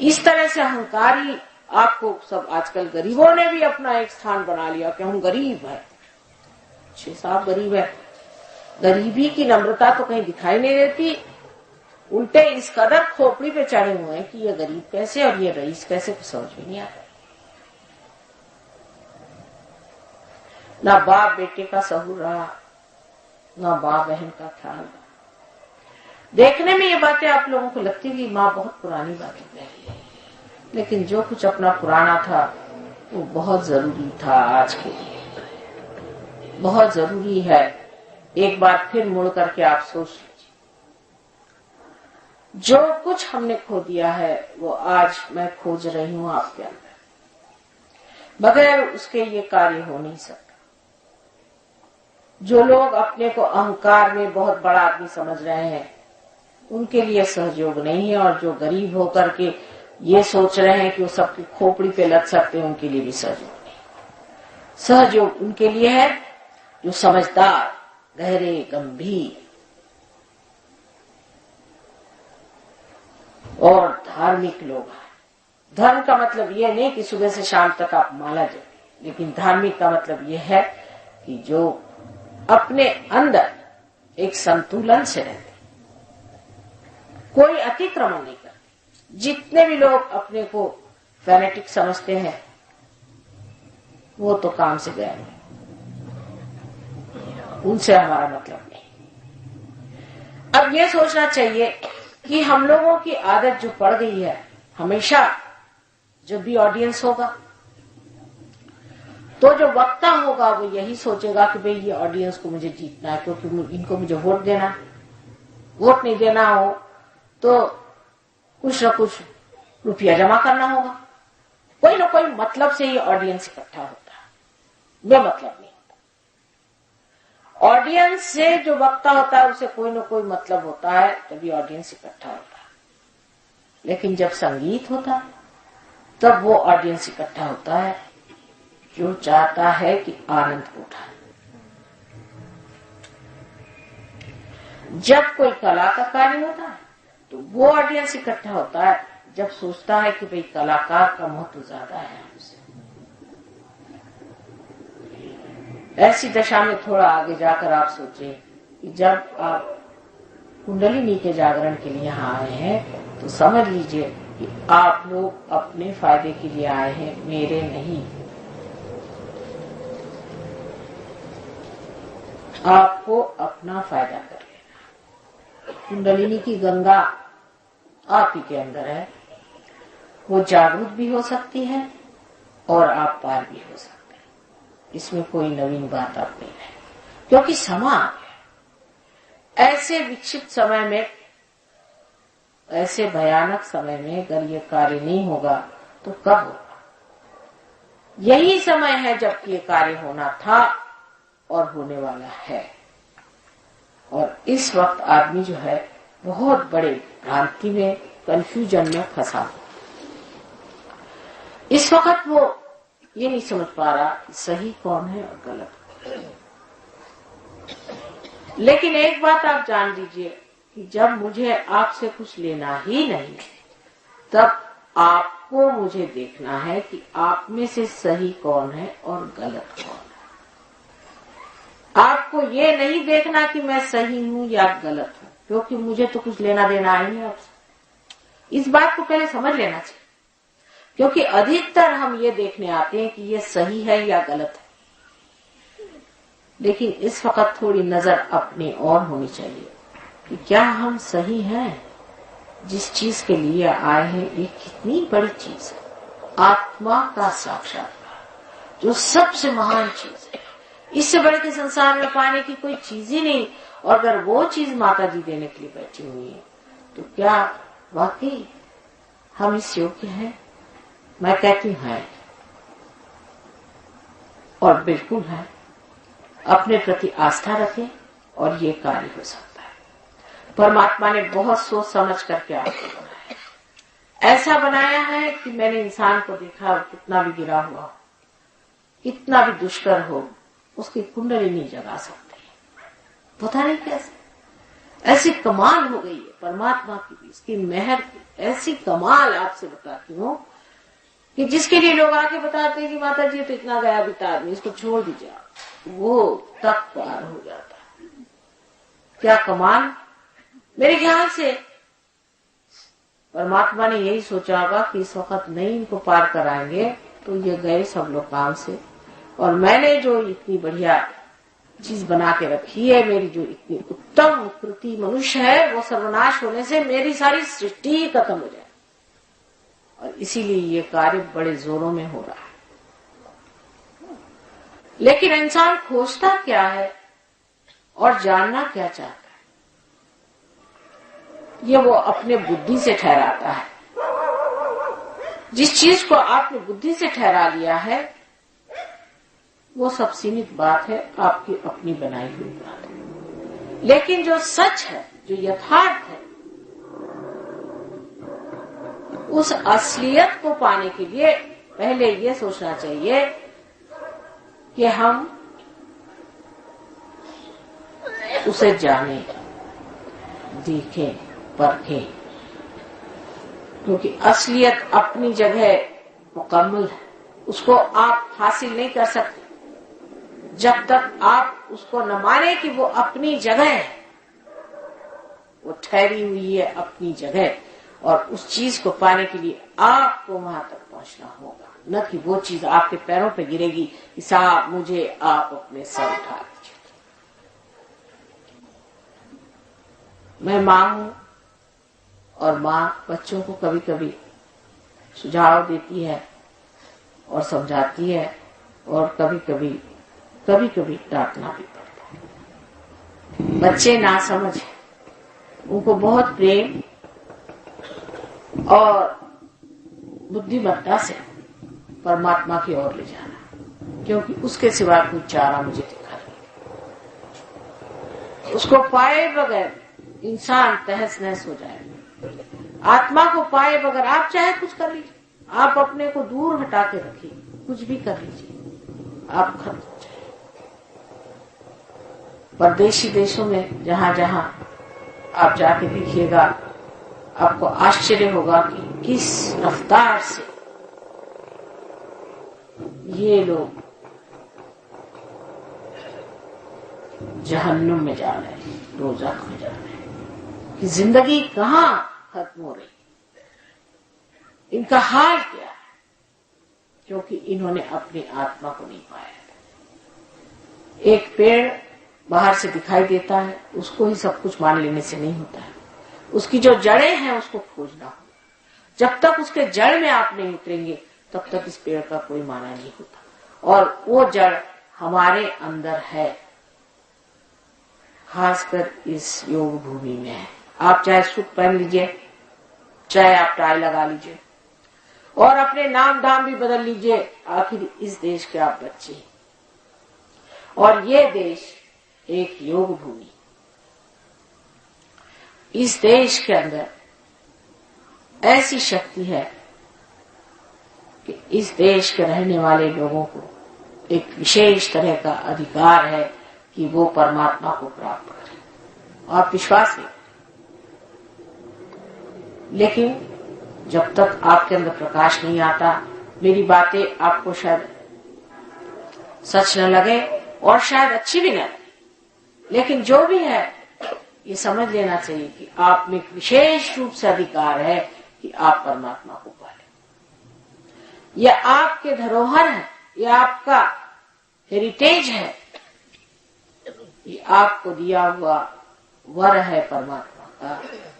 इस तरह से अहंकारी आपको सब आजकल गरीबों ने भी अपना एक स्थान बना लिया कि हम गरीब है। अच्छे साहब गरीब है, गरीबी की नम्रता तो कहीं दिखाई नहीं देती। उल्टे इस कदर खोपड़ी पे चढ़े हुए हैं कि ये गरीब कैसे और ये रईस कैसे, कुछ समझ में नहीं आता। ना बाप बेटे का सहूर रहा, ना माँ बहन का ख्याल रहा। देखने में ये बातें आप लोगों को लगती है कि माँ बहुत पुरानी बातें कह रही है, लेकिन जो कुछ अपना पुराना था वो बहुत जरूरी था आज के लिए, बहुत जरूरी है। एक बार फिर मुड़ करके आप सोच लीजिए, जो कुछ हमने खो दिया है वो आज मैं खोज रही हूँ आपके अंदर, बगैर उसके ये कार्य हो नहीं सकता। जो लोग अपने को अहंकार में बहुत बड़ा आदमी समझ रहे हैं उनके लिए सहयोग नहीं है, और जो गरीब होकर के ये सोच रहे हैं कि वो सबकी खोपड़ी पे लग सकते हैं उनके लिए भी सहयोग नहीं। सहयोग उनके लिए है जो समझदार, गहरे, गंभीर और धार्मिक लोग हैं। धर्म का मतलब ये नहीं कि सुबह से शाम तक आप माला जपें, लेकिन धार्मिक का मतलब ये है कि जो अपने अंदर एक संतुलन से रहते, कोई अतिक्रमण नहीं करते, जितने भी लोग अपने को फैनेटिक समझते हैं वो तो काम से गए, उनसे हमारा मतलब नहीं। अब ये सोचना चाहिए कि हम लोगों की आदत जो पड़ गई है, हमेशा जब भी ऑडियंस होगा तो जो वक्ता होगा वो यही सोचेगा कि भाई ये ऑडियंस को मुझे जीतना है, क्योंकि इनको मुझे वोट देना है। वोट नहीं देना हो तो कुछ न कुछ रुपया जमा करना होगा। कोई ना कोई मतलब से ये ऑडियंस इकट्ठा होता है, बेमतलब नहीं होता। ऑडियंस से जो वक्ता होता है उसे कोई ना कोई मतलब होता है, तभी ऑडियंस इकट्ठा होता है। लेकिन जब संगीत होता है तब वो ऑडियंस इकट्ठा होता है जो चाहता है कि आनंद उठाए। जब कोई कला का कार्य होता है तो वो ऑडियंस इकट्ठा होता है जब सोचता है कि भाई कलाकार का महत्व ज्यादा है हमसे। ऐसी दशा में थोड़ा आगे जाकर आप सोचें कि जब आप कुंडलिनी के जागरण के लिए यहाँ आए हैं तो समझ लीजिए कि आप लोग अपने फायदे के लिए आए हैं, मेरे नहीं। आपको अपना फायदा कर लेना। कुंडलिनी की गंगा आप ही के अंदर है, वो जागरूक भी हो सकती है और आप पार भी हो सकते हैं। इसमें कोई नवीन बात आप नहीं है, क्योंकि समय आ गया। ऐसे विक्षिप्त समय में, ऐसे भयानक समय में अगर ये कार्य नहीं होगा तो कब होगा? यही समय है जब ये कार्य होना था और होने वाला है। और इस वक्त आदमी जो है बहुत बड़े भ्रांति में, कंफ्यूजन में फंसा। इस वक्त वो ये नहीं समझ पा रहा कि सही कौन है और गलत। लेकिन एक बात आप जान लीजिए कि जब मुझे आपसे कुछ लेना ही नहीं, तब आपको मुझे देखना है कि आप में से सही कौन है और गलत कौन है। आपको ये नहीं देखना कि मैं सही हूँ या गलत हूँ, क्योंकि मुझे तो कुछ लेना देना ही नहीं आपसे। इस बात को पहले समझ लेना चाहिए, क्योंकि अधिकतर हम ये देखने आते हैं कि ये सही है या गलत है। लेकिन इस वक्त थोड़ी नजर अपनी और होनी चाहिए कि क्या हम सही हैं? जिस चीज के लिए आए हैं ये कितनी बड़ी चीज है, आत्मा का साक्षात्कार, जो सबसे महान चीज है। इससे बड़े के संसार में पाने की कोई चीज ही नहीं। और अगर वो चीज माता जी देने के लिए बैठी हुई है तो क्या वाकई हम इस योग्य हैं? मैं कहती हूँ है, और बिल्कुल है। अपने प्रति आस्था रखें और ये कार्य हो सकता है। परमात्मा ने बहुत सोच समझ करके आपको बनाया, ऐसा बनाया है कि मैंने इंसान को देखा, कितना भी गिरा हुआ हो, कितना भी दुष्कर हो, उसकी कुंडलिनी जगा सकते हैं। पता नहीं कैसे, ऐसी कमाल हो गई है परमात्मा की, इसकी मेहर की ऐसी कमाल। आपसे बताती हूँ कि जिसके लिए लोग आके बताते हैं कि माता जी तो इतना गया बीता आदमी, इसको छोड़ दीजिए, वो तक पार हो जाता है। क्या कमाल! मेरे ख्याल से परमात्मा ने यही सोचा होगा कि इस वक्त नहीं इनको पार कराएंगे तो ये गए सब लोग काम से। और मैंने जो इतनी बढ़िया चीज बना के रखी है, मेरी जो इतनी उत्तम कृति मनुष्य है, वो सर्वनाश होने से मेरी सारी सृष्टि ही खत्म हो जाए। और इसीलिए ये कार्य बड़े जोरों में हो रहा है। लेकिन इंसान खोजता क्या है और जानना क्या चाहता है, ये वो अपने बुद्धि से ठहराता है। जिस चीज को आपने बुद्धि से ठहरा लिया है वो सब सीमित बात है, आपकी अपनी बनाई हुई बात है। लेकिन जो सच है, जो यथार्थ है, उस असलियत को पाने के लिए पहले ये सोचना चाहिए कि हम उसे जाने, देखें, परखें। क्योंकि असलियत अपनी जगह मुकम्मल है, उसको आप हासिल नहीं कर सकते जब तक आप उसको न माने कि वो अपनी जगह है, वो ठहरी हुई है अपनी जगह। और उस चीज को पाने के लिए आपको वहां तक पहुंचना होगा, न कि वो चीज आपके पैरों पे गिरेगी कि साहब मुझे आप अपने सर उठा लीजिए। मैं माँ हूं और माँ बच्चों को कभी कभी सुझाव देती है और समझाती है और कभी कभी डांटना भी पड़ता है। बच्चे ना समझ, उनको बहुत प्रेम और बुद्धिमत्ता से परमात्मा की ओर ले जाना, क्योंकि उसके सिवा कोई चारा मुझे दिखा नहीं। उसको पाए बगैर इंसान तहस नहस हो जाएगा। आत्मा को पाए बगैर आप चाहे कुछ कर लीजिए, आप अपने को दूर हटा के रखिए, कुछ भी कर लीजिए, आप खत्म हो जाए। परदेशी देशों में जहां जहां आप जाके देखिएगा, आपको आश्चर्य होगा कि किस रफ्तार से ये लोग जहन्नुम में जा रहे हैं, दोज़ख में जा रहे हैं, कि जिंदगी कहां खत्म हो रही, इनका हाल क्या है, क्योंकि इन्होंने अपनी आत्मा को नहीं पाया। एक पेड़ बाहर से दिखाई देता है, उसको ही सब कुछ मान लेने से नहीं होता है, उसकी जो जड़ें हैं उसको खोजना होगा। जब तक उसके जड़ में आप नहीं उतरेंगे तब तक इस पेड़ का कोई माना नहीं होता। और वो जड़ हमारे अंदर है, खासकर इस योग भूमि में है। आप चाहे सूट पहन लीजिए, चाहे आप टाई लगा लीजिए और अपने नाम धाम भी बदल लीजिए, आखिर इस देश के आप बच्चे हैं। और ये देश एक योग भूमि, इस देश के अंदर ऐसी शक्ति है कि इस देश के रहने वाले लोगों को एक विशेष तरह का अधिकार है कि वो परमात्मा को प्राप्त करें। आप विश्वास नहीं, लेकिन जब तक आपके अंदर प्रकाश नहीं आता, मेरी बातें आपको शायद सच न लगे और शायद अच्छी भी न लगे, लेकिन जो भी है ये समझ लेना चाहिए कि आप में एक विशेष रूप से अधिकार है कि आप परमात्मा को पालें। यह आपके धरोहर है, यह आपका हेरिटेज है, ये आपको दिया हुआ वर है परमात्मा का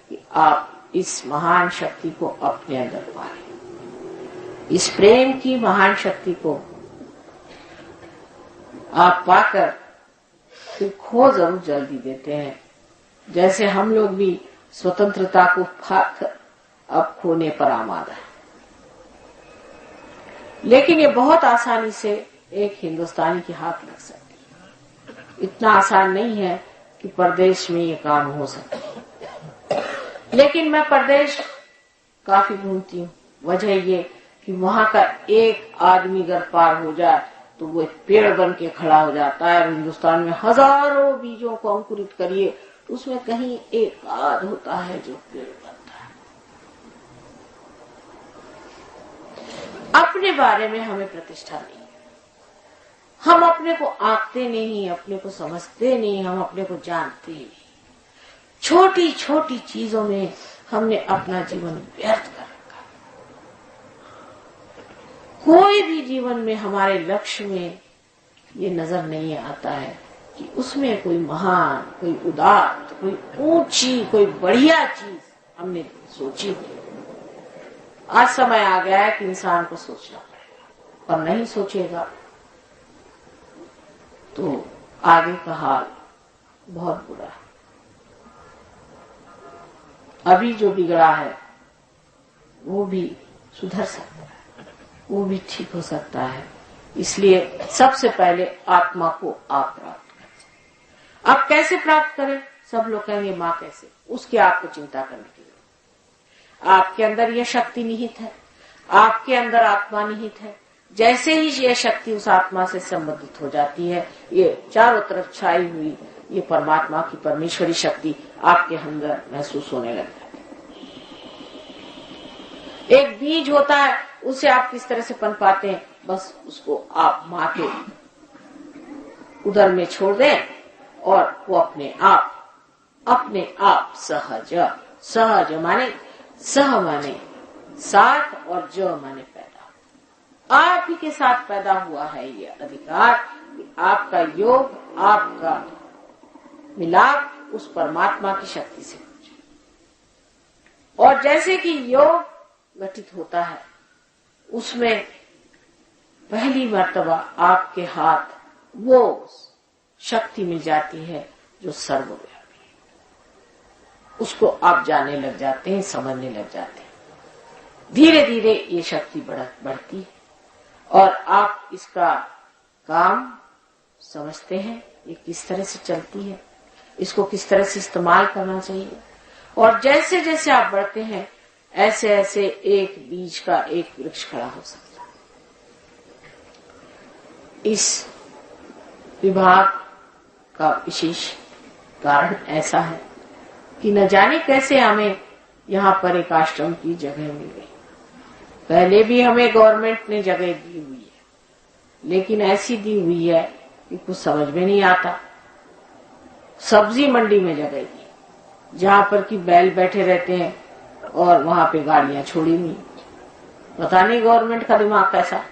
कि आप इस महान शक्ति को अपने अंदर पालें। इस प्रेम की महान शक्ति को आप पाकर फिर खो जरूर जल्दी देते हैं, जैसे हम लोग भी स्वतंत्रता को पाकर अब खोने पर आमादा है। लेकिन ये बहुत आसानी से एक हिंदुस्तानी के हाथ लग सकती है। इतना आसान नहीं है कि परदेश में ये काम हो सके। लेकिन मैं परदेश काफी घूमती हूँ, वजह ये कि वहां का एक आदमी अगर पार हो जाए तो वो एक पेड़ बन के खड़ा हो जाता है। हिंदुस्तान में हजारों बीजों को अंकुरित करिए, उसमें कहीं एक आध होता है जो पेड़ बनता है। अपने बारे में हमें प्रतिष्ठा नहीं है, हम अपने को आंकते नहीं, अपने को समझते नहीं, हम अपने को जानते नहीं। छोटी छोटी चीजों में हमने अपना जीवन व्यर्थ कर रखा। कोई भी जीवन में हमारे लक्ष्य में ये नजर नहीं आता है कि उसमें कोई महान, कोई उदात्त, कोई ऊंची, कोई बढ़िया चीज हमने सोची। आज समय आ गया है कि इंसान को सोचना पड़ेगा, और नहीं सोचेगा तो आगे का हाल बहुत बुरा है। अभी जो बिगड़ा है वो भी सुधर सकता है, वो भी ठीक हो सकता है। इसलिए सबसे पहले आत्मा को आप प्राप्त करें। आप कैसे प्राप्त करें? सब लोग कहेंगे माँ कैसे, उसकी आपको चिंता करने की जरूरत। आपके अंदर यह शक्ति निहित है, आपके अंदर आत्मा निहित है। जैसे ही यह शक्ति उस आत्मा से संबंधित हो जाती है, ये चारों तरफ छाई हुई ये परमात्मा की परमेश्वरी शक्ति आपके अंदर महसूस होने लगता है। एक बीज होता है, उसे आप किस तरह से पनपाते हैं, बस उसको आप माँ के उदर में छोड़ दें और वो अपने आप सहज माने सह माने साथ और ज माने पैदा। आप ही के साथ पैदा हुआ है ये अधिकार कि आपका योग, आपका मिलाप उस परमात्मा की शक्ति से हो जाए। और जैसे कि योग गठित होता है, उसमें पहली मर्तबा आपके हाथ वो शक्ति मिल जाती है जो सर्वव्यापी है। उसको आप जानने लग जाते हैं, समझने लग जाते हैं। धीरे धीरे ये शक्ति बढ़ती है और आप इसका काम समझते हैं, ये किस तरह से चलती है, इसको किस तरह से इस्तेमाल करना चाहिए। और जैसे जैसे आप बढ़ते हैं, ऐसे ऐसे एक बीज का एक वृक्ष खड़ा हो सकता है। इस विभाग का विशेष कारण ऐसा है कि न जाने कैसे हमें यहाँ पर एक आश्रम की जगह मिल गई। पहले भी हमें गवर्नमेंट ने जगह दी हुई है, लेकिन ऐसी दी हुई है कि कुछ समझ में नहीं आता। सब्जी मंडी में जगह दी, जहाँ पर कि बैल बैठे रहते हैं और वहां पे गाड़ियां छोड़ी हुई। पता नहीं गवर्नमेंट का दिमाग कैसा।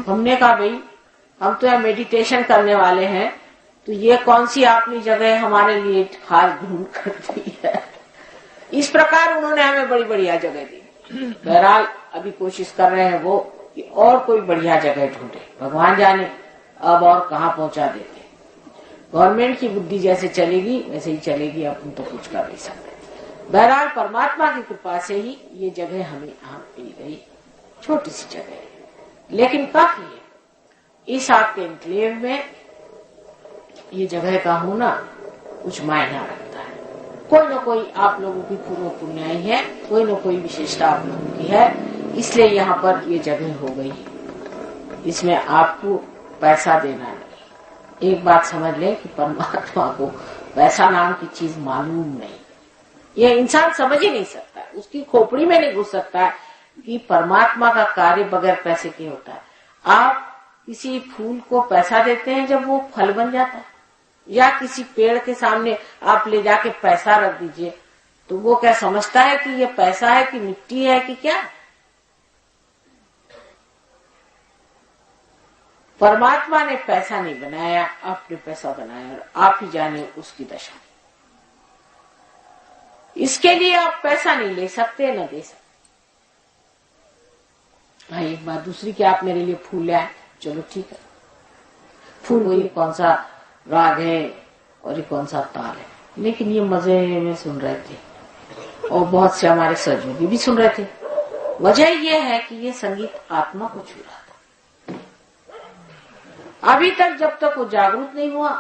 हमने कहा भाई, हम तो यहाँ मेडिटेशन करने वाले हैं, तो ये कौन सी आपने जगह हमारे लिए खास ढूंढ कर दी है। इस प्रकार उन्होंने हमें बड़ी बढ़िया जगह दी। बहरहाल अभी कोशिश कर रहे हैं वो कि और कोई बढ़िया जगह ढूंढे। भगवान जाने अब और कहाँ पहुंचा देते। गवर्नमेंट की बुद्धि जैसे चलेगी वैसे ही चलेगी, अपन तो कुछ कर नहीं सकते। बहरहाल परमात्मा की कृपा से ही ये जगह हमें यहाँ मिल गई। छोटी सी जगह है, लेकिन काफी है। इस आपके एन्क्लेव में ये जगह का होना कुछ मायना रखता है। कोई न कोई आप लोगों की पूर्व पुण्याई है, कोई न कोई विशेषता आप लोगों की है, इसलिए यहाँ पर ये जगह हो गई है। इसमें आपको पैसा देना नहीं। एक बात समझ ले कि परमात्मा को पैसा नाम की चीज मालूम नहीं। ये इंसान समझ ही नहीं सकता, उसकी खोपड़ी में नहीं घुस सकता है कि परमात्मा का कार्य बगैर पैसे के होता है। आप किसी फूल को पैसा देते हैं जब वो फल बन जाता है, या किसी पेड़ के सामने आप ले जाके पैसा रख दीजिए, तो वो क्या समझता है कि ये पैसा है कि मिट्टी है कि क्या। परमात्मा ने पैसा नहीं बनाया, आपने पैसा बनाया और आप ही जाने उसकी दशा। इसके लिए आप पैसा नहीं ले सकते, न दे सकते। हाँ, एक बात दूसरी कि आप मेरे लिए फूल लाए, चलो ठीक है। फूल वही कौन सा राग है और ये कौन सा ताल है, लेकिन ये मजे में सुन रहे थे और बहुत से हमारे सहयोगी भी सुन रहे थे। वजह यह है कि ये संगीत आत्मा को छू रहा था। अभी तक जब तक वो जागरूक नहीं हुआ,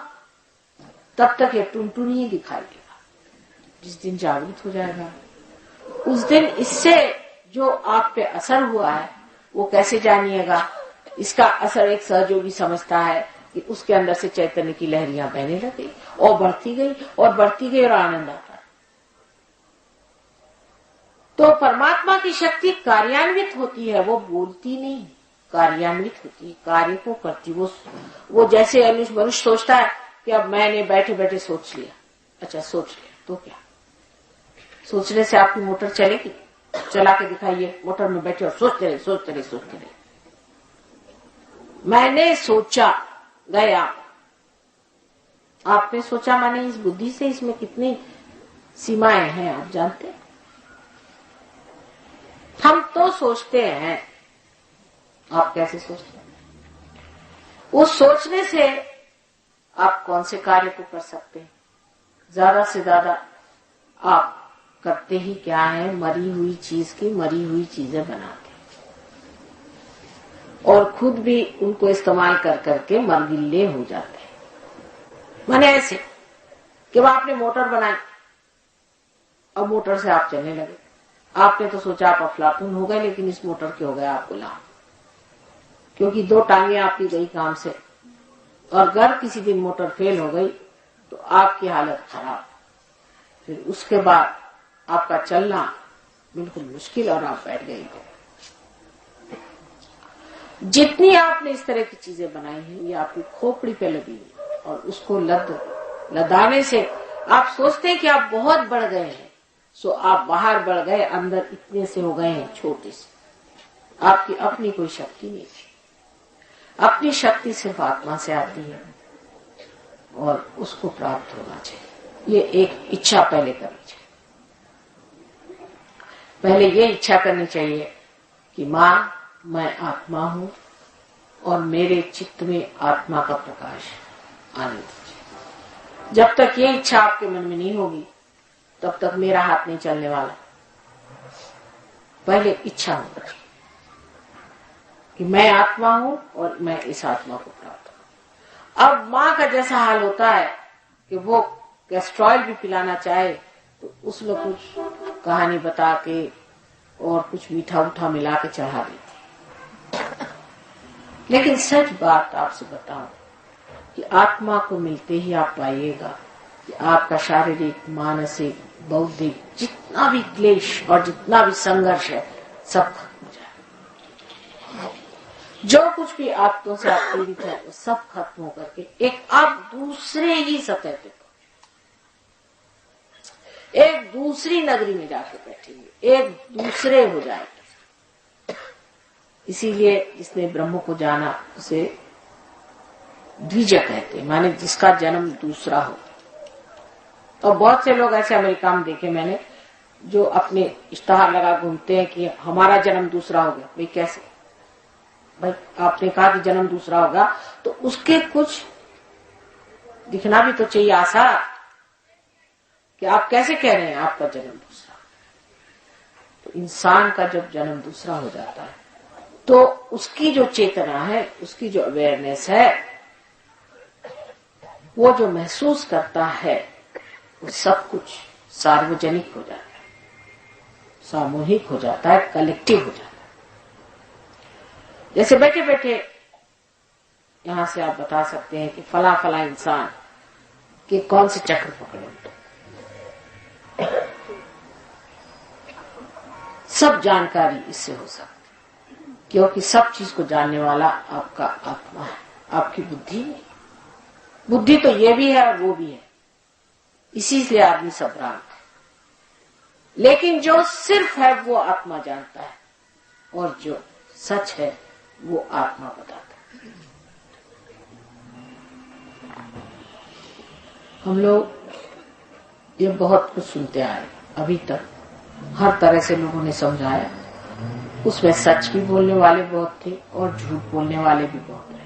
तब तक ये टुनटुन ही दिखाई देगा। जिस दिन जागरूक हो जाएगा, उस दिन इससे जो आप पे असर हुआ है वो कैसे जानिएगा। इसका असर एक सहयोगी समझता है कि उसके अंदर से चैतन्य की लहरियां बहने लगी और बढ़ती गई और बढ़ती गई और आनंद आता। तो परमात्मा की शक्ति कार्यान्वित होती है, वो बोलती नहीं, कार्यान्वित होती है, कार्य को करती। वो जैसे मनुष्य सोचता है कि अब मैंने बैठे बैठे सोच लिया। अच्छा सोच लिया तो क्या, सोचने से आपकी मोटर चलेगी? चला के दिखाइए, मोटर में बैठे और सोचते रहे सोचते रहे सोचते रहे। मैंने सोचा गया, आपने सोचा माने इस बुद्धि से इसमें कितनी सीमाएं हैं आप जानते हैं। हम तो सोचते हैं, आप कैसे सोचते हैं? उस सोचने से आप कौन से कार्य को कर सकते हैं? ज्यादा से ज्यादा आप करते ही क्या है, मरी हुई चीज की मरी हुई चीजें बनाते और खुद भी उनको इस्तेमाल कर करके मरगिल्ले हो जाते हैं। माने ऐसे कि आपने मोटर बनाई, अब मोटर से आप चलने लगे। आपने तो सोचा आप अफलातून हो गए, लेकिन इस मोटर के हो गया आपको लाभ, क्योंकि 2 टांगे आपकी गई काम से। और अगर किसी दिन मोटर फेल हो गई तो आपकी हालत खराब, फिर उसके बाद आपका चलना बिल्कुल मुश्किल और आप बैठ गए। जितनी आपने इस तरह की चीजें बनाई हैं, ये आपकी खोपड़ी पे लगी और उसको लदाने से आप सोचते हैं कि आप बहुत बढ़ गए हैं, सो आप बाहर बढ़ गए, अंदर इतने से हो गए हैं छोटे से। आपकी अपनी कोई शक्ति नहीं थी। अपनी शक्ति सिर्फ आत्मा से आती है और उसको प्राप्त होना चाहिए। ये एक इच्छा पहले करनी चाहिए। पहले ये इच्छा करनी चाहिए कि माँ, मैं आत्मा हूं और मेरे चित्त में आत्मा का प्रकाश आने दीजिए। जब तक ये इच्छा आपके मन में नहीं होगी तब तक मेरा हाथ नहीं चलने वाला। पहले इच्छा होनी चाहिए कि मैं आत्मा हूं और मैं इस आत्मा को प्राप्त करूं। अब माँ का जैसा हाल होता है कि वो कैस्ट्रॉयल भी पिलाना चाहे तो उसमें कुछ कहानी बता के और कुछ मीठा उठा मिला के चढ़ा देती। लेकिन सच बात आपसे बताऊं कि आत्मा को मिलते ही आप पाइएगा कि आपका शारीरिक, मानसिक, बौद्धिक जितना भी क्लेश और जितना भी संघर्ष है सब खत्म हो जाए। जो कुछ भी आत्मा से आप पीड़ित है वो सब खत्म होकर के एक आप दूसरे ही सतह पे, एक दूसरी नगरी में जाकर बैठेंगे, एक दूसरे हो जाएंगे। इसीलिए जिसने ब्रह्म को जाना उसे द्विज कहते, माने जिसका जन्म दूसरा हो। और बहुत से लोग ऐसे अमेरिका में देखे मैंने जो अपने इश्तहार लगा घूमते हैं कि हमारा जन्म दूसरा हो गया। भाई कैसे? भाई आपने कहा कि जन्म दूसरा होगा तो उसके कुछ दिखना भी तो चाहिए आसार कि आप कैसे कह रहे हैं आपका जन्म दूसरा। तो इंसान का जब जन्म दूसरा हो जाता है तो उसकी जो चेतना है, उसकी जो अवेयरनेस है, वो जो महसूस करता है वो सब कुछ सार्वजनिक हो जाता है, सामूहिक हो जाता है, कलेक्टिव हो जाता है। जैसे बैठे बैठे यहां से आप बता सकते हैं कि फला फला इंसान के कौन से चक्र पकड़े, सब जानकारी इससे हो सकती, क्योंकि सब चीज को जानने वाला आपका आत्मा है, आपकी बुद्धि नहीं। बुद्धि तो ये भी है और वो भी है, इसी से आदमी सब भ्रांत है। लेकिन जो सिर्फ है वो आत्मा जानता है और जो सच है वो आत्मा बताता है। हम लोग ये बहुत कुछ सुनते आए अभी तक, हर तरह से लोगों ने समझाया। उसमें सच भी बोलने वाले बहुत थे और झूठ बोलने वाले भी बहुत रहे।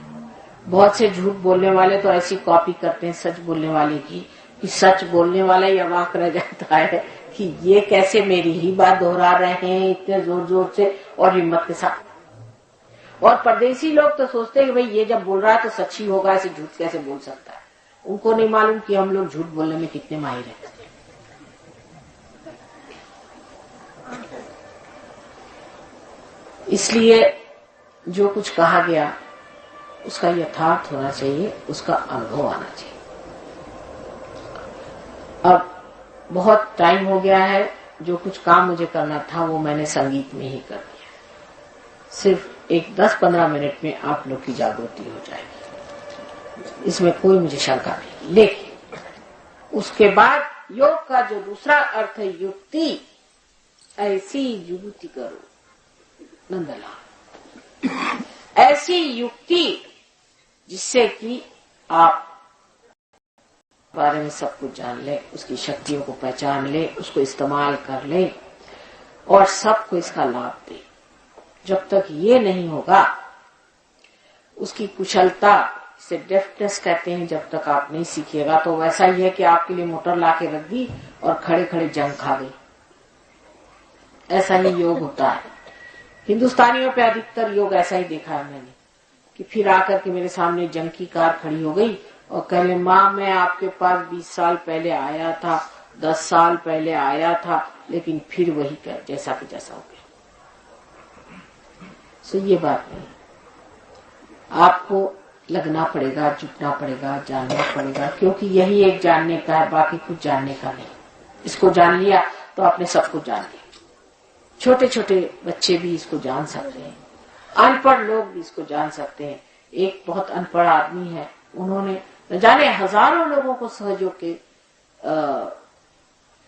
बहुत से झूठ बोलने वाले तो ऐसी कॉपी करते हैं सच बोलने वाले की कि सच बोलने वाला ही अवाक रह जाता है कि ये कैसे मेरी ही बात दोहरा रहे हैं इतने जोर जोर से और हिम्मत के साथ। और परदेसी लोग तो सोचते हैं कि भाई ये जब बोल रहा है तो सच ही होगा, ऐसे झूठ कैसे बोल सकता है। उनको नहीं मालूम कि हम लोग झूठ बोलने में कितने माहिर हैं। इसलिए जो कुछ कहा गया उसका यथार्थ होना चाहिए, उसका अनुभव आना चाहिए। अब बहुत टाइम हो गया है, जो कुछ काम मुझे करना था वो मैंने संगीत में ही कर दिया। सिर्फ एक 10-15 मिनट में आप लोग की जागृति हो जाएगी, इसमें कोई मुझे शंका नहीं। लेकिन उसके बाद योग का जो दूसरा अर्थ है युक्ति, ऐसी युक्ति करो नंदलाल, ऐसी युक्ति जिससे कि आप बारे में सब कुछ जान ले, उसकी शक्तियों को पहचान ले, उसको इस्तेमाल कर ले और सबको इसका लाभ दे। जब तक ये नहीं होगा उसकी कुशलता, इसे डेफ्टनेस कहते हैं, जब तक आप नहीं सीखिएगा तो वैसा ही है कि आपके लिए मोटर ला के रख दी और खड़े खड़े जंग खा गई। ऐसा ही योग होता है। हिंदुस्तानियों पे अधिकतर योग ऐसा ही देखा है मैंने कि फिर आकर के मेरे सामने जंग की कार खड़ी हो गई और कहले माँ मैं आपके पास 20 साल पहले आया था, 10 साल पहले आया था, लेकिन फिर वही कर जैसा कि जैसा हो गया। सो ये बात नहीं, आपको लगना पड़ेगा, जुटना पड़ेगा, जानना पड़ेगा, क्योंकि यही एक जानने का है, बाकी कुछ जानने का नहीं। इसको जान लिया तो आपने सब कुछ जान लिया। छोटे छोटे बच्चे भी इसको जान सकते हैं, अनपढ़ लोग भी इसको जान सकते हैं। एक बहुत अनपढ़ आदमी है, उन्होंने न जाने हजारों लोगों को सहयोग के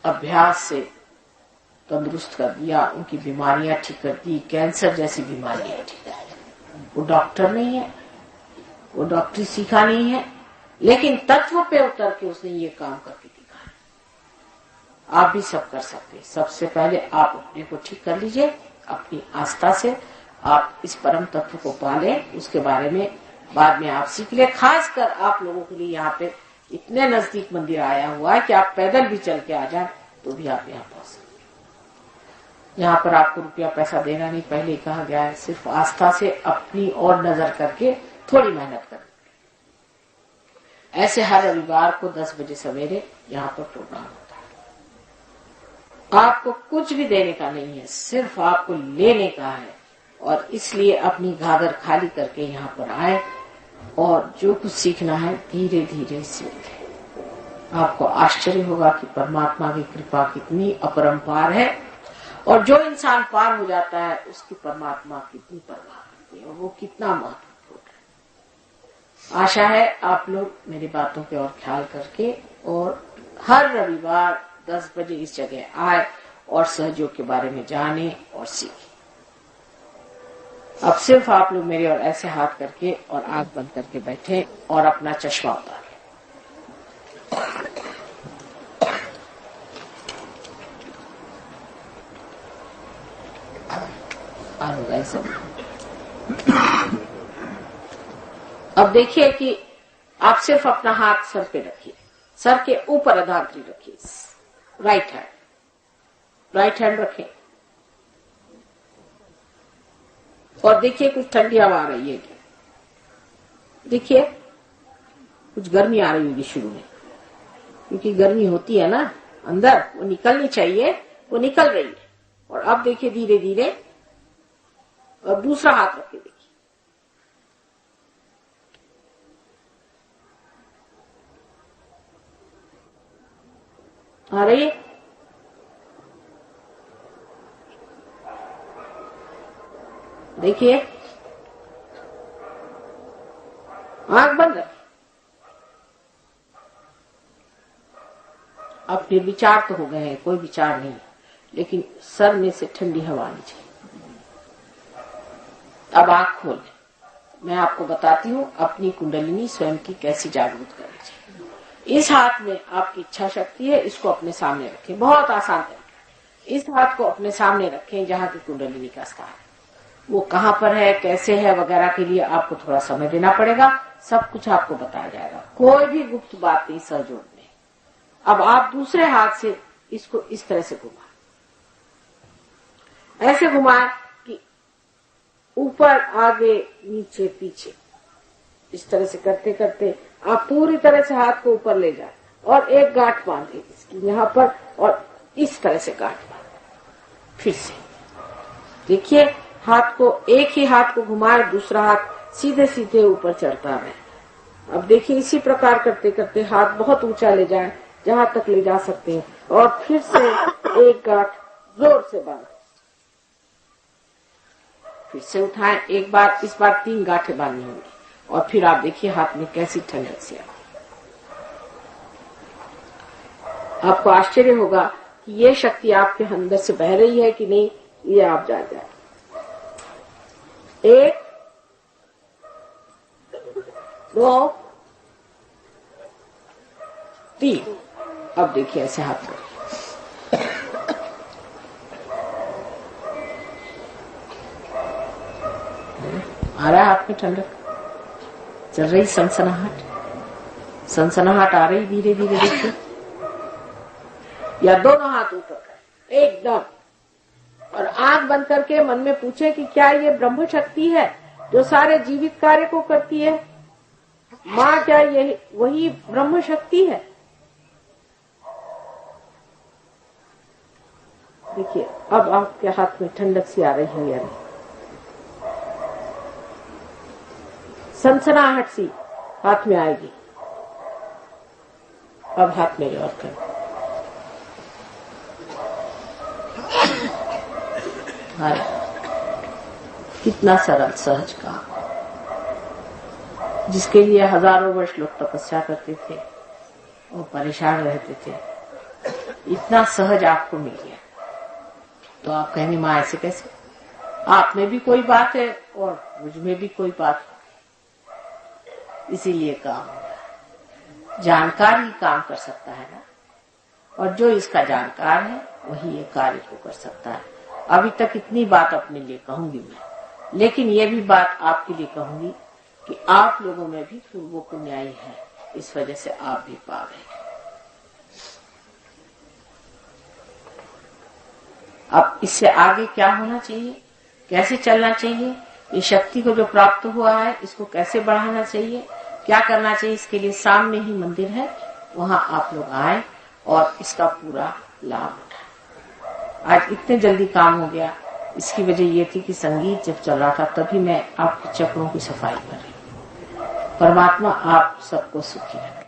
अभ्यास से तंदुरुस्त कर दिया, उनकी बीमारियां ठीक कर दी, कैंसर जैसी बीमारियां ठीक कर दी। वो डॉक्टर नहीं है, वो डॉक्टरी सीखा नहीं है, लेकिन तत्व पे उतर के उसने ये काम करके दिखाया। आप भी सब कर सकते हैं। सबसे पहले आप अपने को ठीक कर लीजिए, अपनी आस्था से आप इस परम तत्व को पालें, उसके बारे में बाद में आप सीख ले। खासकर आप लोगों के लिए यहाँ पे इतने नजदीक मंदिर आया हुआ है कि आप पैदल भी चल के आ जाए तो भी आप यहाँ पहुंच सकते। यहाँ पर आपको रुपया पैसा देना नहीं, पहले ही कहा गया है। सिर्फ आस्था से अपनी और नजर करके थोड़ी मेहनत करें। ऐसे हर रविवार को 10 बजे सवेरे यहाँ पर प्रोग्राम होता है। आपको कुछ भी देने का नहीं है, सिर्फ आपको लेने का है। और इसलिए अपनी गागर खाली करके यहाँ पर आए और जो कुछ सीखना है धीरे धीरे सीखें। आपको आश्चर्य होगा कि परमात्मा की कृपा कितनी अपरंपार है, और जो इंसान पार हो जाता है उसकी परमात्मा कितनी परवाह करती है और वो कितना महत्वपूर्ण है। आशा है आप लोग मेरी बातों के और ख्याल करके और हर रविवार 10 बजे इस जगह आए और सहयोग के बारे में जाने और सीखें। अब सिर्फ आप लोग मेरे और ऐसे हाथ करके और आंख बंद करके बैठे और अपना चश्मा उतारें। ऐसे अब देखिए कि आप सिर्फ अपना हाथ सर पे रखिए, सर के ऊपर आधार रखिए। राइट हैंड रखें और देखिए कुछ ठंडी हवा आ रही है क्या? देखिए कुछ गर्मी आ रही होगी शुरू में, क्योंकि गर्मी होती है ना अंदर, वो निकलनी चाहिए, वो निकल रही है। और अब देखिए धीरे धीरे, और दूसरा हाथ रख के देखिए, आ रही है। देखिए आंख बंद रखिए। अब फिर विचार तो हो गए हैं, कोई विचार नहीं, लेकिन सर में से ठंडी हवा आनी चाहिए। अब आंख खोल, मैं आपको बताती हूँ अपनी कुंडलिनी स्वयं की कैसी जागरूक करनी चाहिए। इस हाथ में आपकी इच्छा शक्ति है, इसको अपने सामने रखें, बहुत आसान है। इस हाथ को अपने सामने रखें जहाँ की कुंडलिनी का स्थान है। वो कहाँ पर है, कैसे है वगैरह के लिए आपको थोड़ा समय देना पड़ेगा, सब कुछ आपको बताया जाएगा, कोई भी गुप्त बात नहीं सहयोग में। अब आप दूसरे हाथ से इसको इस तरह से घुमाएं, ऐसे घुमाएं कि ऊपर आगे नीचे पीछे, इस तरह से करते करते आप पूरी तरह से हाथ को ऊपर ले जाए और एक गांठ बांधे इसकी यहाँ पर, और इस तरह से गांठ बांधे। फिर से देखिए हाथ को, एक ही हाथ को घुमाए, दूसरा हाथ सीधे सीधे ऊपर चढ़ता है। अब देखिए इसी प्रकार करते करते हाथ बहुत ऊंचा ले जाए, जहां तक ले जा सकते हैं, और फिर से एक गांठ जोर से बांधे, फिर से उठाएं एक बार, इस बार 3 गांठें बांधनी होंगी। और फिर आप देखिए हाथ में कैसी ठंडक से आपको आश्चर्य होगा कि ये शक्ति आपके अंदर से बह रही है कि नहीं, ये आप जान जाए। 1 2 3, अब देखिए ऐसे हाथ करें, आ रहा है हाथ में ठंडक, चल रही सनसनाहट, सनसनाहट आ रही धीरे धीरे। देखिए, या दोनों हाथ ऊपर कर एकदम, और आंख बंद करके मन में पूछे कि क्या ये ब्रह्म शक्ति है जो सारे जीवित कार्य को करती है? माँ, क्या ये वही ब्रह्म शक्ति है? देखिए अब आपके हाथ में ठंडक सी आ रही है या नहीं, सनसनाहट सी हाथ में आएगी। अब हाथ मेरे और करें, कितना सरल सहज काम, जिसके लिए हजारों वर्ष लोग तपस्या करते थे और परेशान रहते थे, इतना सहज आपको मिल गया। तो आप कहेंगे माँ ऐसे कैसे, आप में भी कोई बात है और मुझ में भी कोई बात है, इसीलिए काम होगा। जानकार ही काम कर सकता है ना, और जो इसका जानकार है वही ये कार्य को कर सकता है। अभी तक इतनी बात अपने लिए कहूंगी मैं, लेकिन ये भी बात आपके लिए कहूंगी कि आप लोगों में भी पूर्व पुण्याई है, इस वजह से आप भी पा गए। अब इससे आगे क्या होना चाहिए, कैसे चलना चाहिए, ये शक्ति को जो प्राप्त हुआ है इसको कैसे बढ़ाना चाहिए, क्या करना चाहिए, इसके लिए सामने ही मंदिर है, वहां आप लोग आए और इसका पूरा लाभ उठाए। आज इतने जल्दी काम हो गया, इसकी वजह ये थी कि संगीत जब चल रहा था तभी मैं आपके चक्रों की सफाई कर रही हूँ। परमात्मा आप सबको सुखी रखे।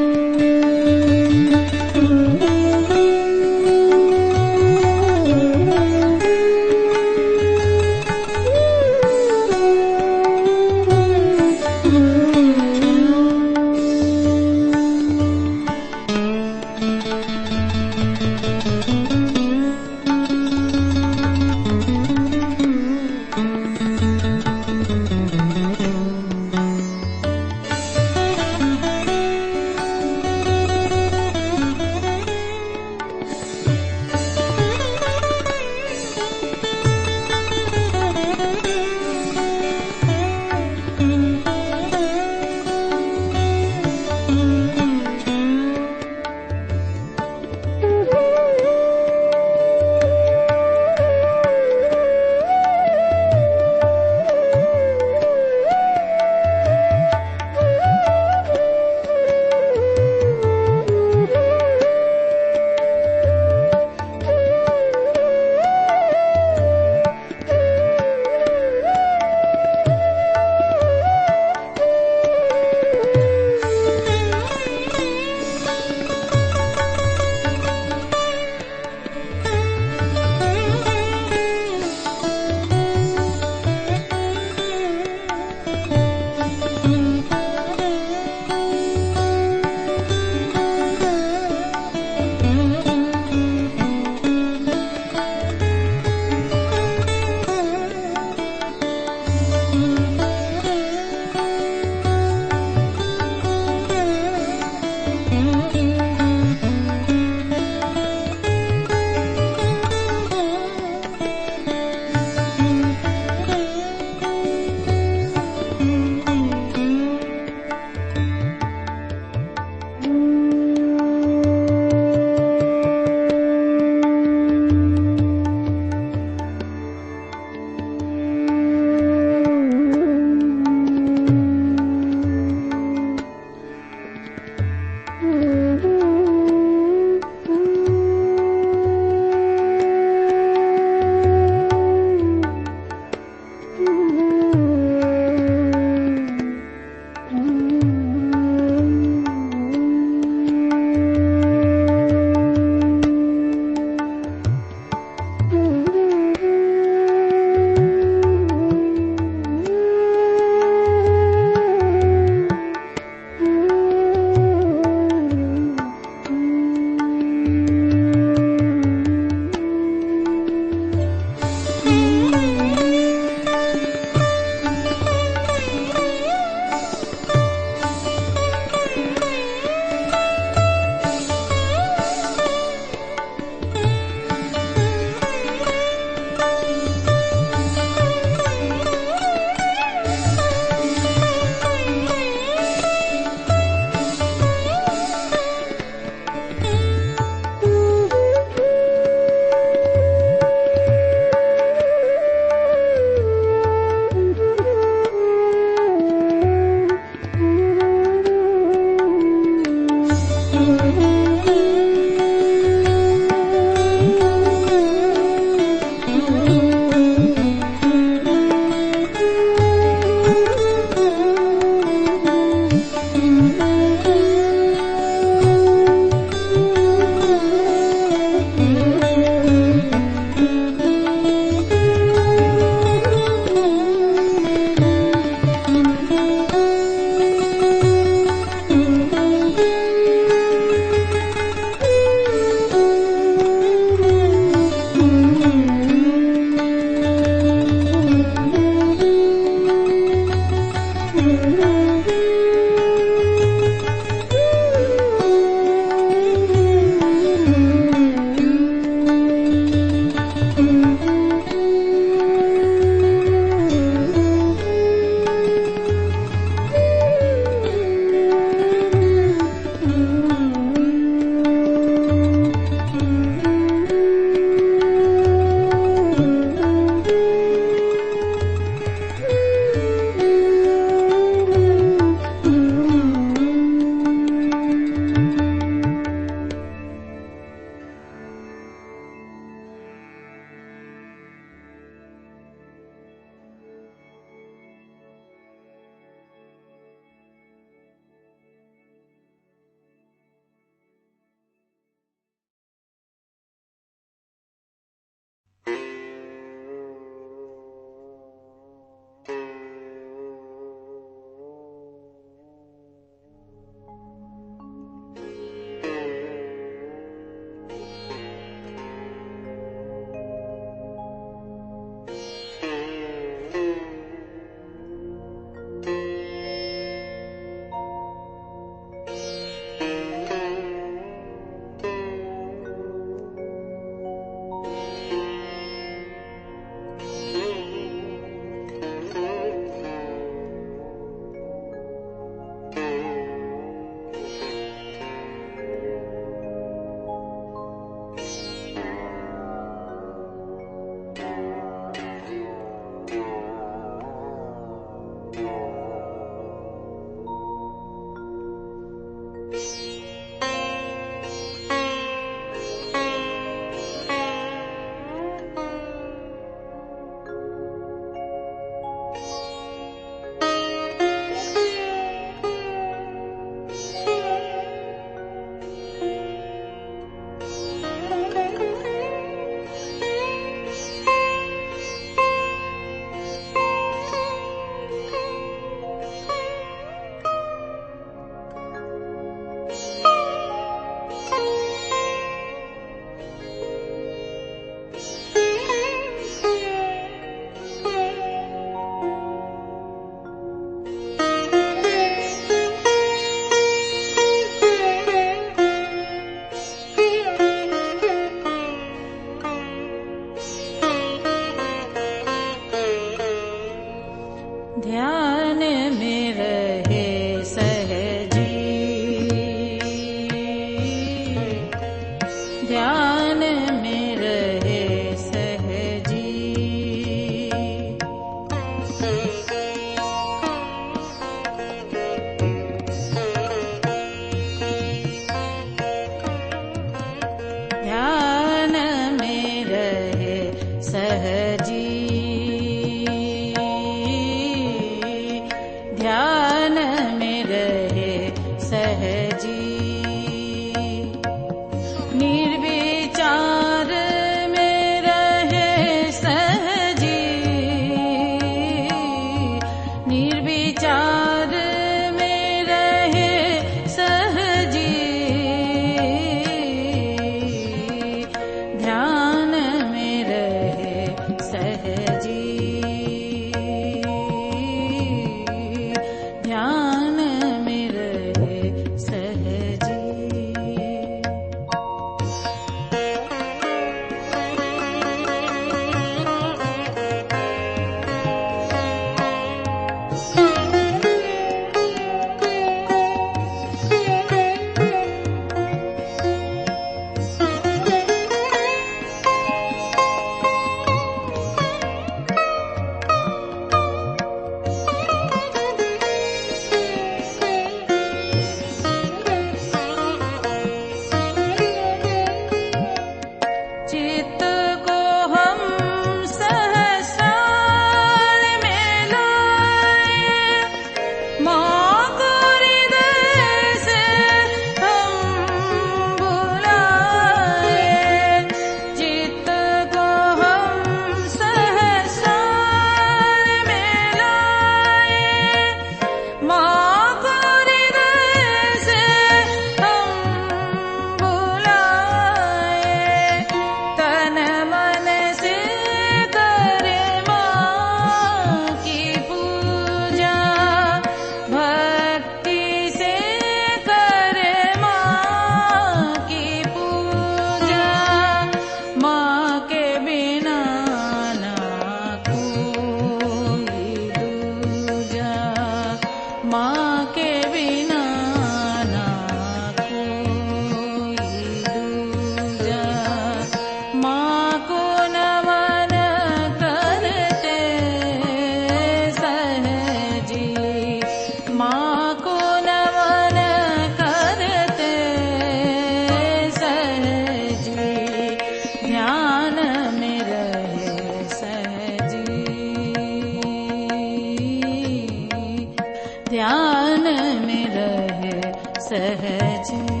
सहजी।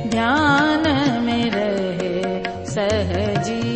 ध्यान में रहे सहजी।